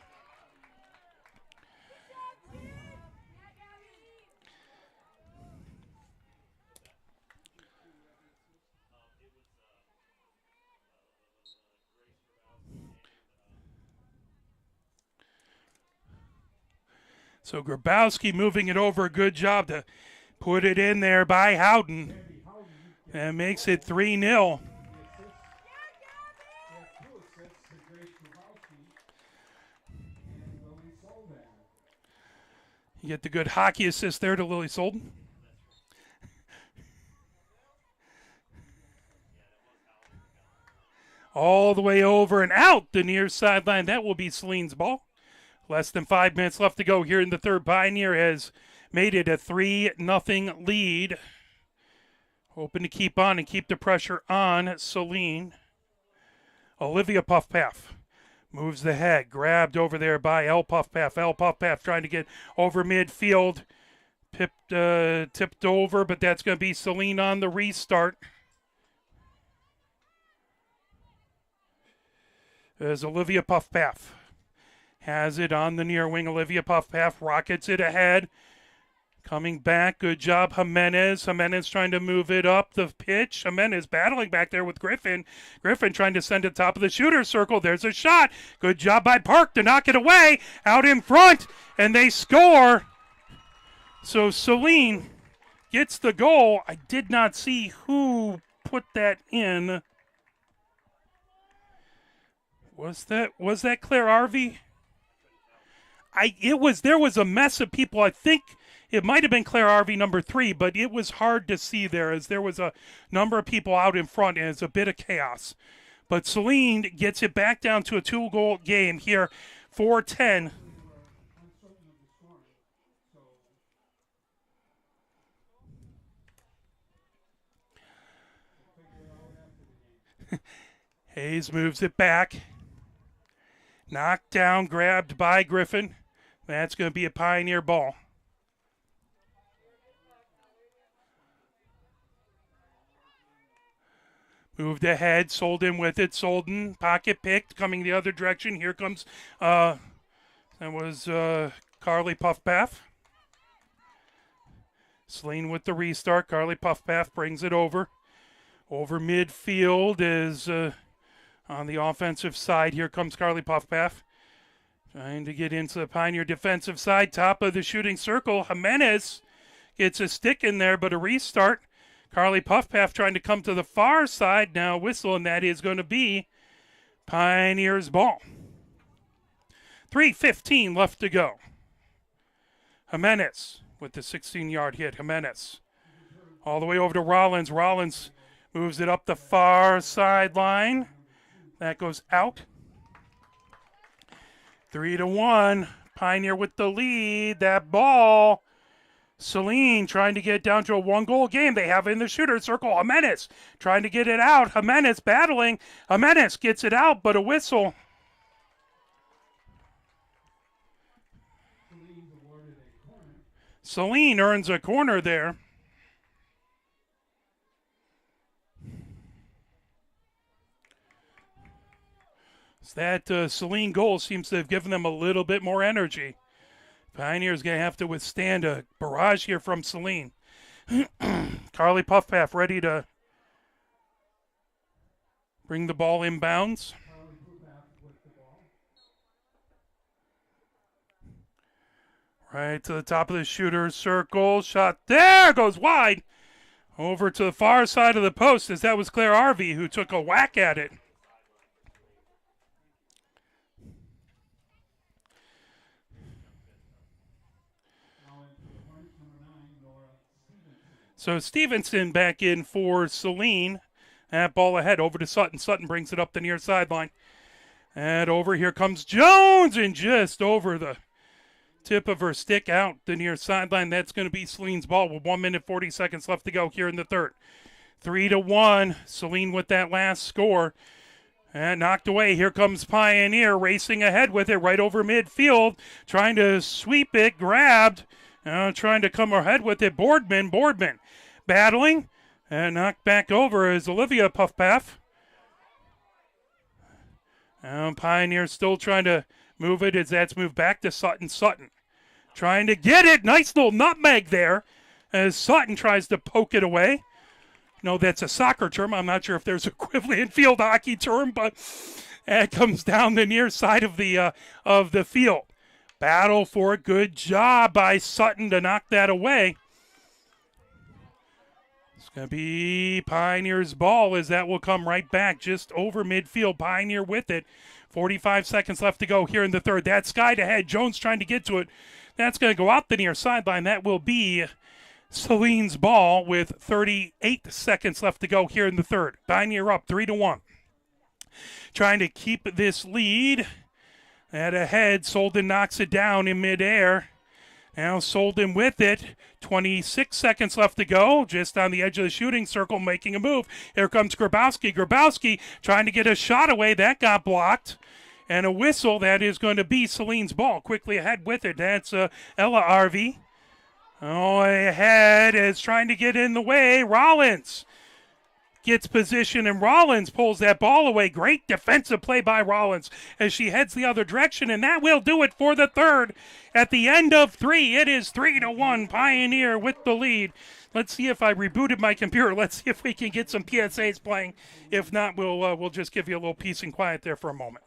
So Grabowski moving it over. Good job to put it in there by Howden. And makes it 3-0. You get the good hockey assist there to Lily Solden. All the way over and out the near sideline. That will be Saline's ball. Less than 5 minutes left to go here in the third. Pioneer has made it a 3-0 lead. Hoping to keep on and keep the pressure on Saline. Olivia Puffpath moves the head. Grabbed over there by L. Puffpath. L. Puffpath trying to get over midfield. Tipped over, but that's going to be Saline on the restart. As Olivia Puffpath has it on the near wing. Olivia Puffpath rockets it ahead. Coming back, good job, Jimenez. Jimenez trying to move it up the pitch. Jimenez battling back there with Griffin. Griffin trying to send it top of the shooter circle. There's a shot. Good job by Park to knock it away. Out in front, and they score. So Saline gets the goal. I did not see who put that in. Was that Claire Arvey? There was a mess of people. I think it might have been Claire Arvey number 3, but it was hard to see there as there was a number of people out in front, and it's a bit of chaos. But Saline gets it back down to a 2-goal game here, 4-10. Hayes moves it back. Knocked down, grabbed by Griffin. That's going to be a Pioneer ball. Moved ahead, Solden with it. Solden, pocket picked, coming the other direction. Here comes, that was Carly Puffpath. Saline with the restart. Carly Puffpath brings it over. Over midfield is on the offensive side. Here comes Carly Puffpath. Trying to get into the Pioneer defensive side. Top of the shooting circle. Jimenez gets a stick in there, but a restart. Carly Puffpath trying to come to the far side. Now whistle, and that is going to be Pioneer's ball. 3:15 left to go. Jimenez with the 16-yard hit. Jimenez all the way over to Rollins. Rollins moves it up the far sideline. That goes out. 3-1. Pioneer with the lead. That ball. Saline trying to get down to a 1-goal game. They have it in the shooter circle. Jimenez trying to get it out. Jimenez battling. Jimenez gets it out, but a whistle. Saline earns a corner there. That Saline goal seems to have given them a little bit more energy. Pioneer's going to have to withstand a barrage here from Saline. Carly Puffpath ready to bring the ball inbounds. Right to the top of the shooter's circle. Shot there, goes wide. Over to the far side of the post, as that was Claire Harvey who took a whack at it. So Stevenson back in for Saline. That ball ahead over to Sutton. Sutton brings it up the near sideline. And over here comes Jones, and just over the tip of her stick out the near sideline. That's going to be Saline's ball with 1 minute 40 seconds left to go here in the third. 3-1. Saline with that last score. And knocked away. Here comes Pioneer racing ahead with it right over midfield. Trying to sweep it. Grabbed. Trying to come ahead with it. Boardman battling. And knocked back over is Olivia Puffpaff. Pioneer still trying to move it as that's moved back to Sutton. Sutton trying to get it. Nice little nutmeg there as Sutton tries to poke it away. No, that's a soccer term. I'm not sure if there's an equivalent field hockey term, but it comes down the near side of the field. Battle for it. Good job by Sutton to knock that away. It's going to be Pioneer's ball as that will come right back just over midfield. Pioneer with it. 45 seconds left to go here in the third. That's skied ahead. Jones trying to get to it. That's going to go out the near sideline. That will be Saline's ball with 38 seconds left to go here in the third. Pioneer up 3-1. Trying to keep this lead. That ahead. Solden knocks it down in midair. Now Solden with it. 26 seconds left to go. Just on the edge of the shooting circle, making a move. Here comes Grabowski. Grabowski trying to get a shot away. That got blocked. And a whistle. That is going to be Saline's ball. Quickly ahead with it. That's Ella Arvey. Oh, ahead is trying to get in the way. Rollins gets position, and Rollins pulls that ball away. Great defensive play by Rollins as she heads the other direction, and that will do it for the third. At the end of 3, it is 3-1. Pioneer with the lead. Let's see if I rebooted my computer. Let's see if we can get some PSAs playing. If not, we'll just give you a little peace and quiet there for a moment.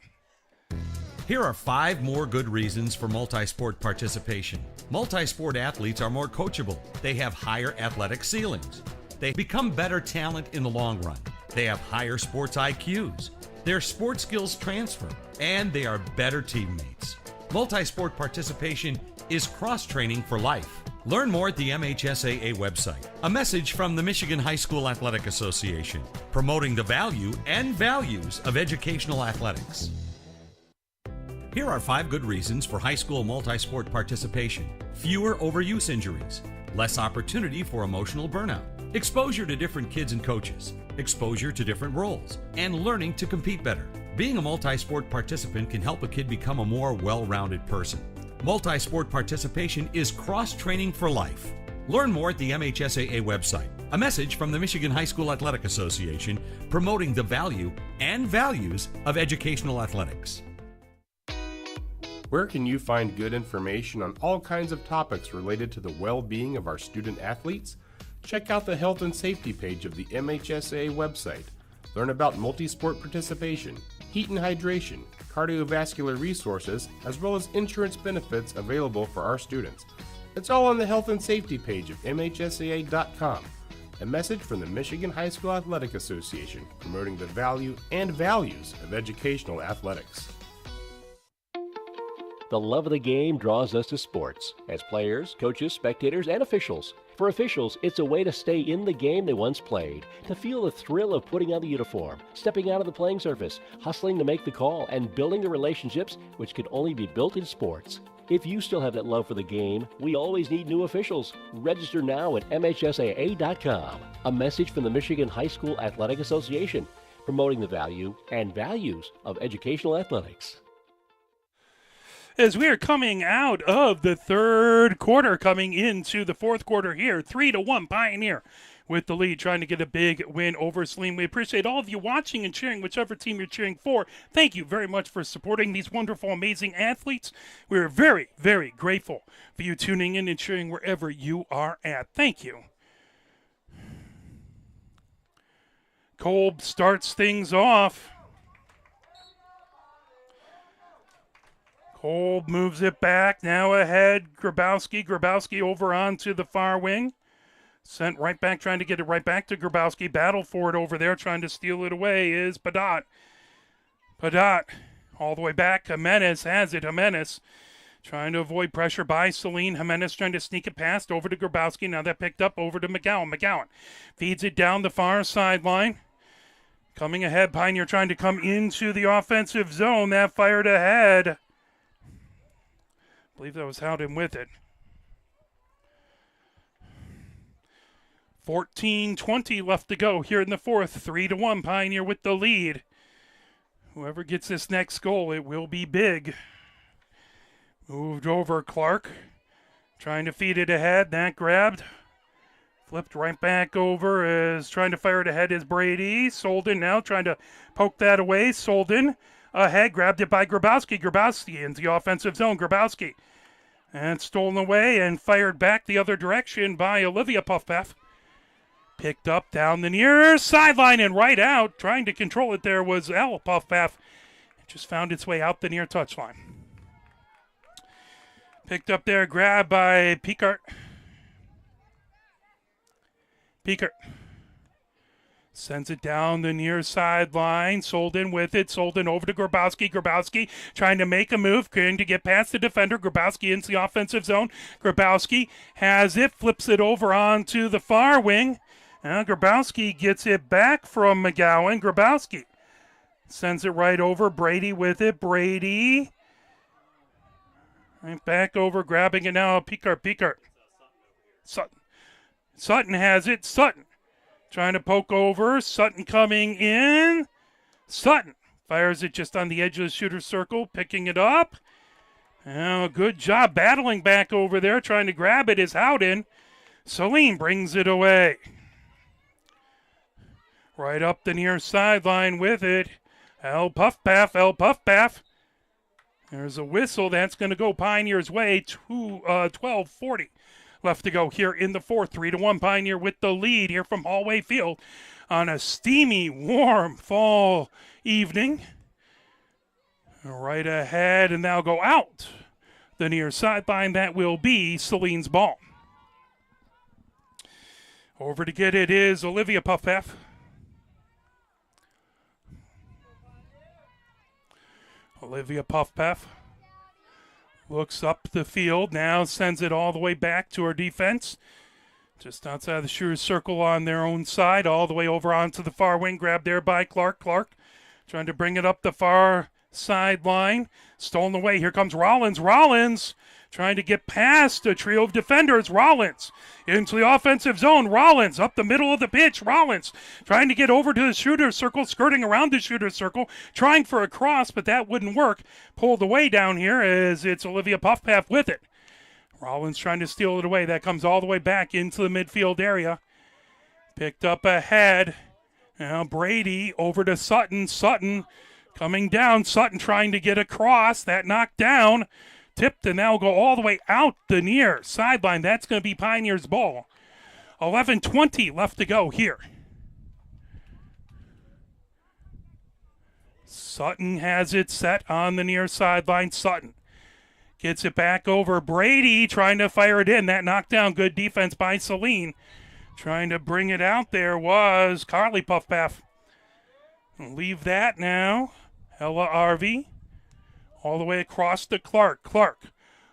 Here are 5 more good reasons for multi-sport participation. Multi-sport athletes are more coachable. They have higher athletic ceilings. They become better talent in the long run. They have higher sports IQs. Their sports skills transfer, and they are better teammates. Multi-sport participation is cross-training for life. Learn more at the MHSAA website. A message from the Michigan High School Athletic Association, promoting the value and values of educational athletics. Here are 5 good reasons for high school multi-sport participation. Fewer overuse injuries, less opportunity for emotional burnout, exposure to different kids and coaches, exposure to different roles, and learning to compete better. Being a multi-sport participant can help a kid become a more well-rounded person. Multi-sport participation is cross-training for life. Learn more at the MHSAA website. A message from the Michigan High School Athletic Association, promoting the value and values of educational athletics. Where can you find good information on all kinds of topics related to the well-being of our student athletes? Check out the health and safety page of the MHSAA website. Learn about multi-sport participation, heat and hydration, cardiovascular resources, as well as insurance benefits available for our students. It's all on the health and safety page of MHSAA.com. A message from the Michigan High School Athletic Association, promoting the value and values of educational athletics. The love of the game draws us to sports, as players, coaches, spectators, and officials. For officials, it's a way to stay in the game they once played, to feel the thrill of putting on the uniform, stepping out of the playing surface, hustling to make the call, and building the relationships which can only be built in sports. If you still have that love for the game, we always need new officials. Register now at MHSAA.com. A message from the Michigan High School Athletic Association, promoting the value and values of educational athletics. As we are coming out of the third quarter, coming into the fourth quarter here, 3-1 Pioneer with the lead, trying to get a big win over Saline. We appreciate all of you watching and cheering whichever team you're cheering for. Thank you very much for supporting these wonderful, amazing athletes. We're very, very grateful for you tuning in and cheering wherever you are at. Thank you. Kolb starts things off. Kolb moves it back. Now ahead, Grabowski. Grabowski over onto the far wing. Sent right back, trying to get it right back to Grabowski. Battle for it over there, trying to steal it away is Padot. Padot all the way back. Jimenez has it. Jimenez trying to avoid pressure by Saline. Jimenez trying to sneak it past over to Grabowski. Now that picked up over to McGowan. McGowan feeds it down the far sideline. Coming ahead, Pioneer trying to come into the offensive zone. That fired ahead. I believe that was Howden with it. 14:20 left to go here in the fourth. 3-1 Pioneer with the lead. Whoever gets this next goal, it will be big. Moved over Clark. Trying to feed it ahead. That grabbed. Flipped right back over as trying to fire it ahead is Brady. Solden now trying to poke that away. Solden ahead. Grabbed it by Grabowski. Grabowski into the offensive zone. Grabowski. And stolen away and fired back the other direction by Olivia Puffpaff. Picked up down the near sideline and right out. Trying to control it there was Elle Puffpaff. It just found its way out the near touchline. Picked up there, grabbed by Pickart. Pickart sends it down the near sideline. Solden with it. Solden over to Grabowski. Grabowski trying to make a move, trying to get past the defender. Grabowski into the offensive zone. Grabowski has it, flips it over onto the far wing. Now Grabowski gets it back from McGowan. Grabowski sends it right over. Brady with it. Brady. Right back over, grabbing it now. Pickart. Sutton has it. Sutton trying to poke over. Sutton coming in. Sutton fires it just on the edge of the shooter's circle, picking it up. Now, good job battling back over there, trying to grab it is Howden. Saline brings it away. Right up the near sideline with it. Elle Puffpaff. There's a whistle. That's going to go Pioneer's way. 12:40 left to go here in the fourth. 3-1 Pioneer with the lead here from Hollway Field on a steamy, warm fall evening. Right ahead, and now go out the near sideline. That will be Saline's ball. Over to get it is Olivia Puffpaff. Olivia Puffpaff looks up the field, now sends it all the way back to her defense. Just outside the shooter's circle on their own side, all the way over onto the far wing, grabbed there by Clark. Clark trying to bring it up the far sideline. Stolen away, here comes Rollins. Rollins trying to get past a trio of defenders. Rollins into the offensive zone. Rollins up the middle of the pitch. Rollins trying to get over to the shooter's circle, skirting around the shooter's circle, trying for a cross, but that wouldn't work. Pulled away down here as it's Olivia Puffpaff with it. Rollins trying to steal it away. That comes all the way back into the midfield area. Picked up ahead. Now Brady over to Sutton. Sutton coming down. Sutton trying to get across. That knocked down. Tipped and now go all the way out the near sideline. That's going to be Pioneer's ball. 11:20 left to go here. Sutton has it set on the near sideline. Sutton gets it back over. Brady trying to fire it in. That knocked down. Good defense by Saline. Trying to bring it out there was Carly Puffpaff. Leave that now. Ella Arvey. All the way across to Clark. Clark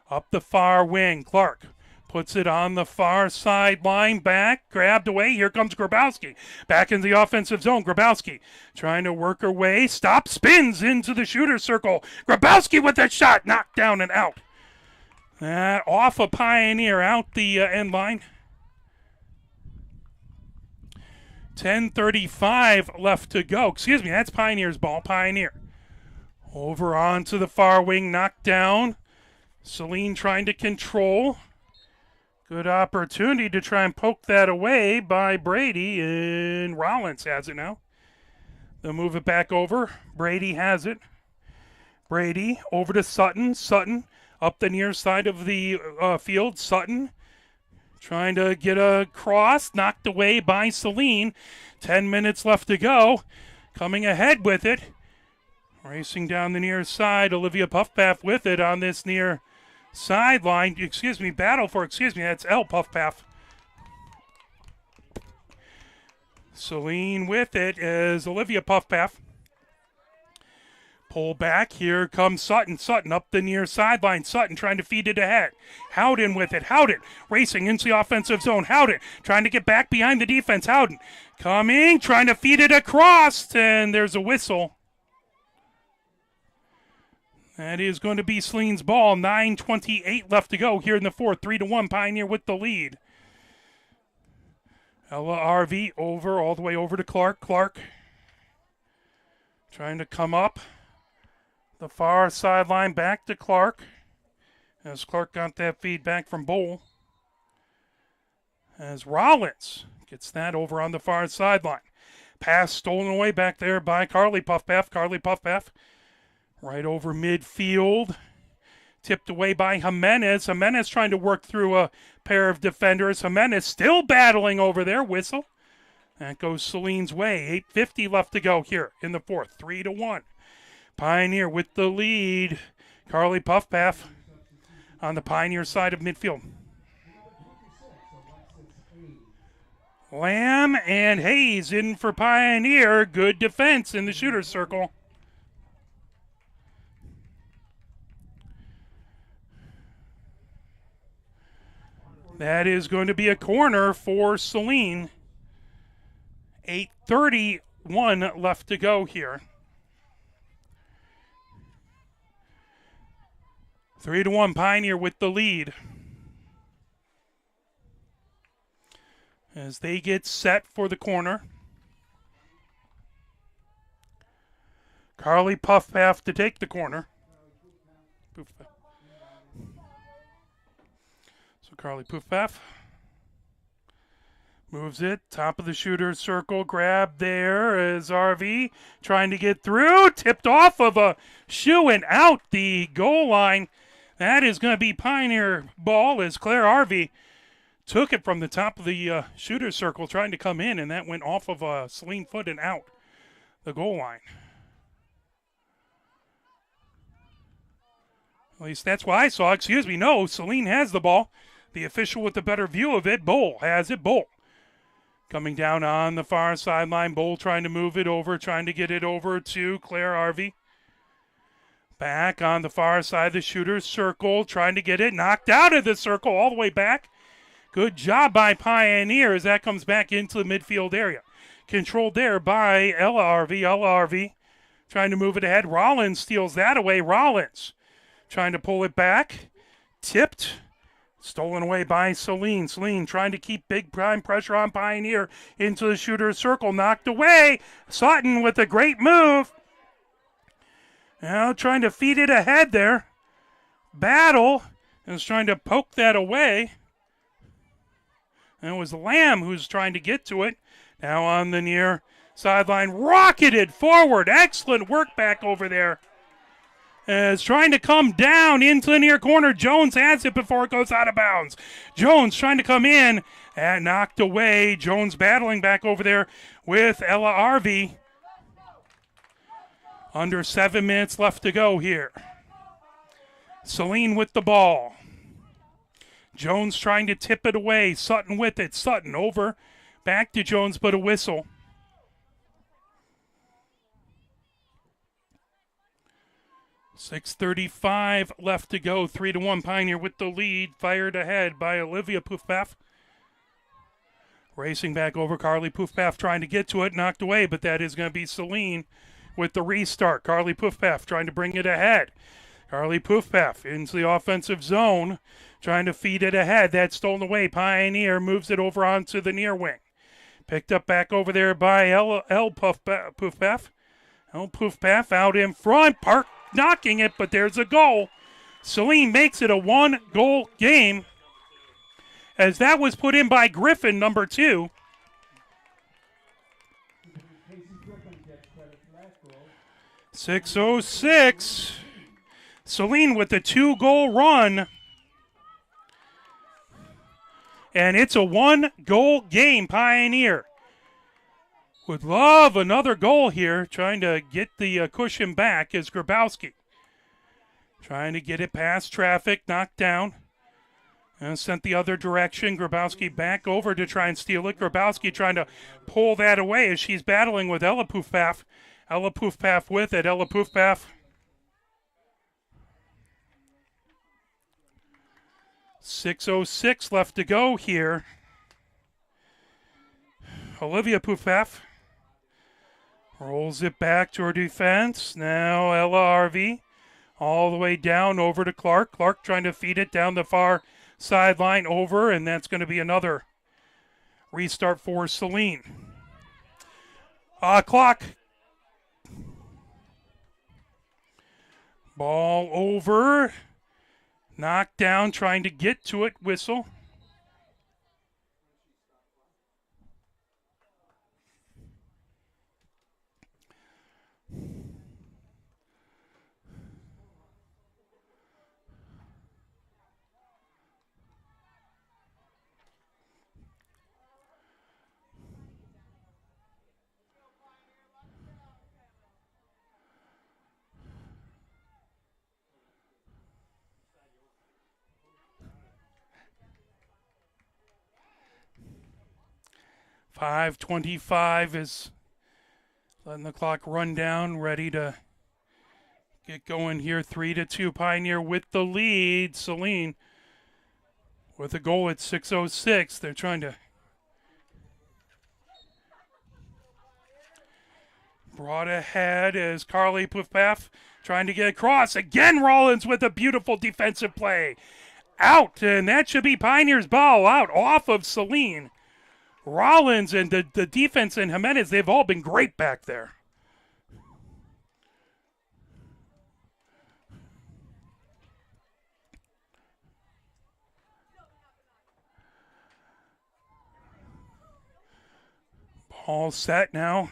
up the far wing. Clark puts it on the far sideline. Back, grabbed away. Here comes Grabowski. Back in the offensive zone. Grabowski trying to work her way. Stop, spins into the shooter's circle. Grabowski with that shot. Knocked down and out. That off a Pioneer out the end line. 10:35 left to go. Excuse me, that's Pioneer's ball. Pioneer. Over onto the far wing, knocked down. Saline trying to control. Good opportunity to try and poke that away by Brady, and Rollins has it now. They'll move it back over. Brady has it. Brady over to Sutton. Sutton up the near side of the field. Sutton trying to get across, knocked away by Saline. 10 minutes left to go. Coming ahead with it. Racing down the near side, Olivia Puffpaff with it on this near sideline. That's Elle Puffpaff. Saline with it is Olivia Puffpaff. Pull back, here comes Sutton. Sutton up the near sideline. Sutton trying to feed it ahead. Howden with it. Howden racing into the offensive zone. Howden trying to get back behind the defense. Howden coming, trying to feed it across, and there's a whistle. That is going to be Saline's ball. 9:28 left to go here in the fourth. 3-1 Pioneer with the lead. Ella RV all the way over to Clark. Clark trying to come up the far sideline, back to Clark. As Clark got that feedback from Bowl. As Rollins gets that over on the far sideline. Pass stolen away back there by Carly Puffpaff. Carly Puffpaff right over midfield. Tipped away by Jimenez. Jimenez trying to work through a pair of defenders. Jimenez still battling over there. Whistle. That goes Saline's way. 8:50 left to go here in the fourth. 3-1. Pioneer with the lead. Carly Puffpaff on the Pioneer side of midfield. Lamb and Hayes in for Pioneer. Good defense in the shooter's circle. That is going to be a corner for Saline. 8:31 left to go here. 3-1 Pioneer with the lead. As they get set for the corner. Carly Puffpaff to take the corner. So Carly Puffpaff moves it, top of the shooter's circle, grab there as RV trying to get through, tipped off of a shoe and out the goal line. That is going to be Pioneer ball as Claire RV took it from the top of the shooter's circle trying to come in, and that went off of a Saline foot and out the goal line. At least that's what I saw. No, Saline has the ball. The official with the better view of it, Bowl, has it. Bowl coming down on the far sideline. Bowl trying to move it over, trying to get it over to Claire RV. Back on the far side of the shooter's circle, trying to get it knocked out of the circle all the way back. Good job by Pioneer as that comes back into the midfield area. Controlled there by Ella RV. Ella RV trying to move it ahead. Rollins steals that away. Rollins trying to pull it back. Tipped. Stolen away by Saline. Saline trying to keep big prime pressure on Pioneer into the shooter's circle. Knocked away. Sutton with a great move. Now trying to feed it ahead there. Battle is trying to poke that away. And it was Lamb who's trying to get to it. Now on the near sideline. Rocketed forward. Excellent work back over there. As trying to come down into the near corner. Jones has it before it goes out of bounds. Jones trying to come in and knocked away. Jones battling back over there with Ella RV. Under 7 minutes left to go here. Saline with the ball. Jones trying to tip it away. Sutton with it. Sutton over. Back to Jones, but a whistle. .6:35 left to go. 3-1 Pioneer with the lead. Fired ahead by Olivia Puffpaff. Racing back over. Carly Puffpaff trying to get to it. Knocked away, but that is going to be Saline with the restart. Carly Puffpaff trying to bring it ahead. Carly Puffpaff into the offensive zone, trying to feed it ahead. That's stolen away. Pioneer moves it over onto the near wing. Picked up back over there by Elle Puffpaff. Elle Puffpaff out in front. Park knocking it, but there's a goal. Saline makes it a one-goal game as that was put in by Griffin, number 2. .606. Saline with the 2-goal run. And it's a one-goal game, Pioneer. Would love another goal here. Trying to get the cushion back is Grabowski. Trying to get it past traffic, knocked down. And sent the other direction. Grabowski back over to try and steal it. Grabowski trying to pull that away as she's battling with Ella Poofpaff. Ella Poofpaff with it. Ella Poofpaff. 6:06 left to go here. Olivia Poofpaff rolls it back to her defense. Now Ella Harvey all the way down over to Clark. Clark trying to feed it down the far sideline over, and that's going to be another restart for Saline. Clock. Ball over. Knocked down, trying to get to it. Whistle. .525 is letting the clock run down, ready to get going here. 3-2 Pioneer with the lead. Saline with a goal at 6:06. They're trying to brought ahead as Carly Poofpaff trying to get across. Again, Rollins with a beautiful defensive play. Out, and that should be Pioneer's ball out off of Saline. Rollins and the defense and Jimenez, they've all been great back there. Ball set now.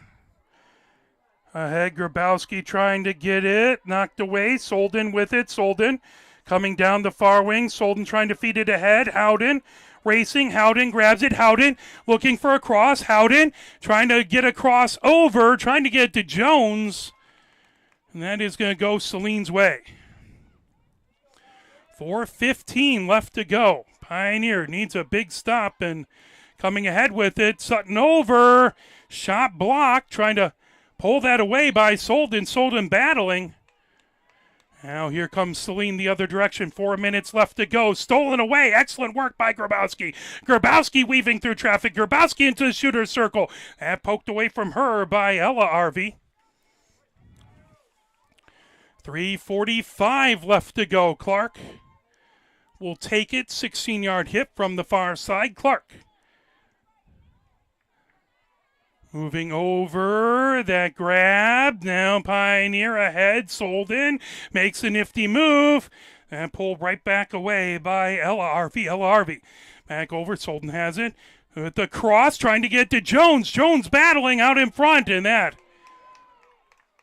Ahead, Grabowski trying to get it. Knocked away. Solden with it. Solden coming down the far wing. Solden trying to feed it ahead. Howden racing. Howden grabs it. Howden looking for a cross. Howden trying to get across over. Trying to get it to Jones. And that is going to go Saline's way. 4:15 left to go. Pioneer needs a big stop and coming ahead with it. Sutton over. Shot blocked. Trying to pull that away by Solden. Solden battling. Now here comes Saline the other direction. 4 minutes left to go. Stolen away. Excellent work by Grabowski. Grabowski weaving through traffic. Grabowski into the shooter's circle. That poked away from her by Ella Arvey. 3:45 left to go. Clark will take it. 16-yard hit from the far side. Clark. Moving over, that grab, now Pioneer ahead, Solden, makes a nifty move, and pulled right back away by Ella Harvey. Ella Harvey, back over, Solden has it, with the cross, trying to get to Jones. Jones battling out in front, and that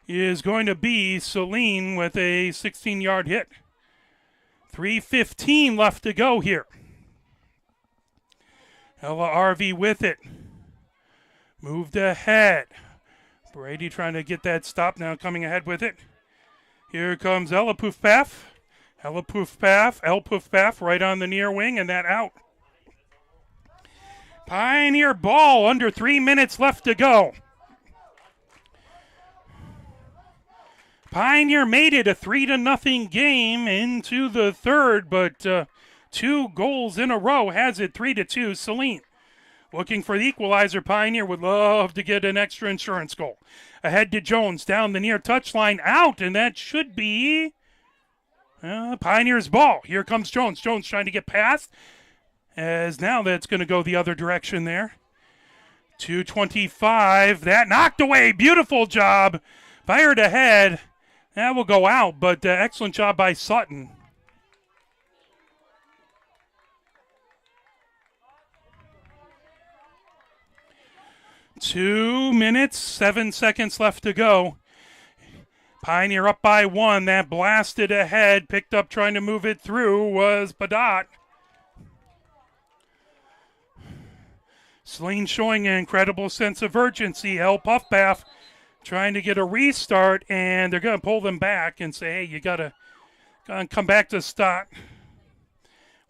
is going to be Saline with a 16-yard hit. 3:15 left to go here. Ella Harvey with it. Moved ahead. Brady trying to get that stop now, coming ahead with it. Here comes Ella Poofpaff. Ella Poofpaff, El Poofpaff right on the near wing, and that out. Pioneer ball, under 3 minutes left to go. Pioneer made it a 3-0 game into the third, but 2 goals in a row has it 3-2. Saline looking for the equalizer. Pioneer would love to get an extra insurance goal. Ahead to Jones, down the near touchline, out, and that should be Pioneer's ball. Here comes Jones. Jones trying to get past, as now that's going to go the other direction there. 2:25, that knocked away. Beautiful job. Fired ahead. That will go out, but excellent job by Sutton. Two minutes, 7 seconds left to go. Pioneer up by 1. That blasted ahead, picked up trying to move it through was Badat. Saline showing an incredible sense of urgency. Puffbath trying to get a restart, and they're going to pull them back and say, hey, you got to come back to stop.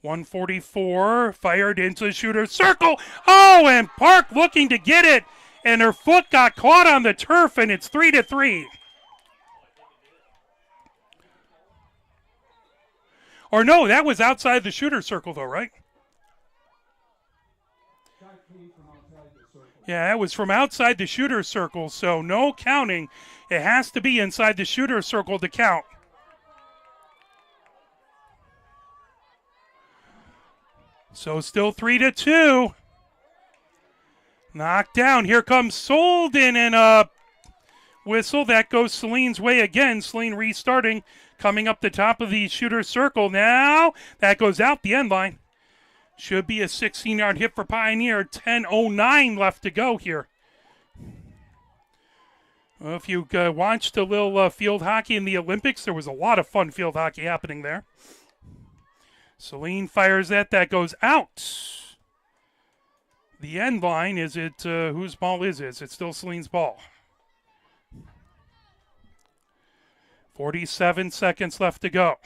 144, fired into the shooter's circle. Oh, and Park looking to get it, and her foot got caught on the turf, and it's 3-3. Or no, that was outside the shooter's circle, though, right? Yeah, that was from outside the shooter's circle, so no counting. It has to be inside the shooter's circle to count. So still 3-2. Knocked down. Here comes Solden, and a whistle. That goes Saline's way again. Saline restarting, coming up the top of the shooter's circle. Now that goes out the end line. Should be a 16-yard hit for Pioneer. 10:09 left to go here. Well, if you watched a little field hockey in the Olympics, there was a lot of fun field hockey happening there. Saline fires that. That goes out. The end line, is it, whose ball is it? Is it still Saline's ball? 47 seconds left to go.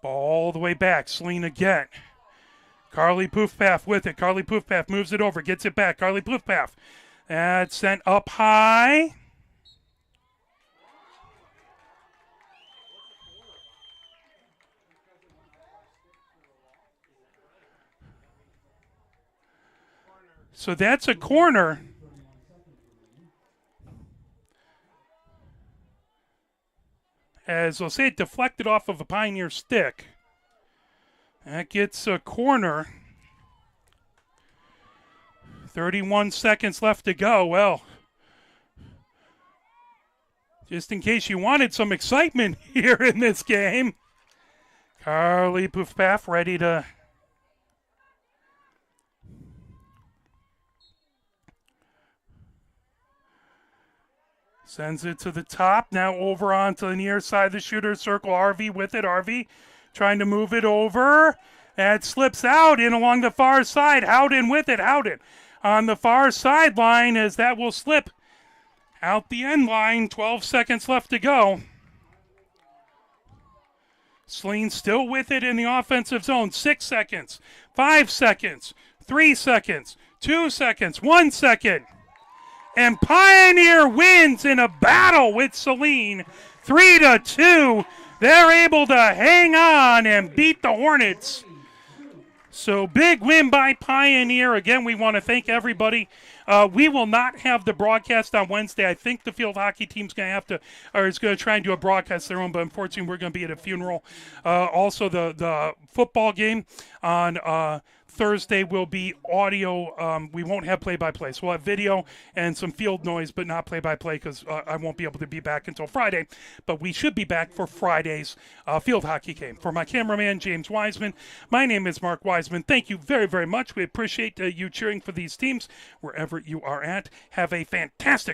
Ball all the way back. Saline again. Carly Poofpath with it. Carly Poofpath moves it over, gets it back. Carly Poofpath. That's sent up high. So that's a corner. As we'll say, it deflected off of a Pioneer stick. That gets a corner. 31 seconds left to go. Well, just in case you wanted some excitement here in this game, Carly Poofpath ready to sends it to the top. Now over onto the near side of the shooter's circle. RV with it. RV trying to move it over. That slips out in along the far side. Howden with it. Howden on the far sideline as that will slip out the end line. 12 seconds left to go. Saline still with it in the offensive zone. 6 seconds. 5 seconds. 3 seconds. 2 seconds. 1 second. And Pioneer wins in a battle with Saline. 3-2. They're able to hang on and beat the Hornets. So big win by Pioneer. Again, we want to thank everybody. We will not have the broadcast on Wednesday. I think the field hockey team's going to have to, or is going to try and do a broadcast their own, but unfortunately we're going to be at a funeral. Also, the football game on Thursday will be audio. We won't have play-by-play. So we'll have video and some field noise, but not play-by-play because I won't be able to be back until Friday. But we should be back for Friday's field hockey game. For my cameraman, James Wiseman, my name is Mark Wiseman. Thank you very, very much. We appreciate you cheering for these teams wherever you are at. Have a fantastic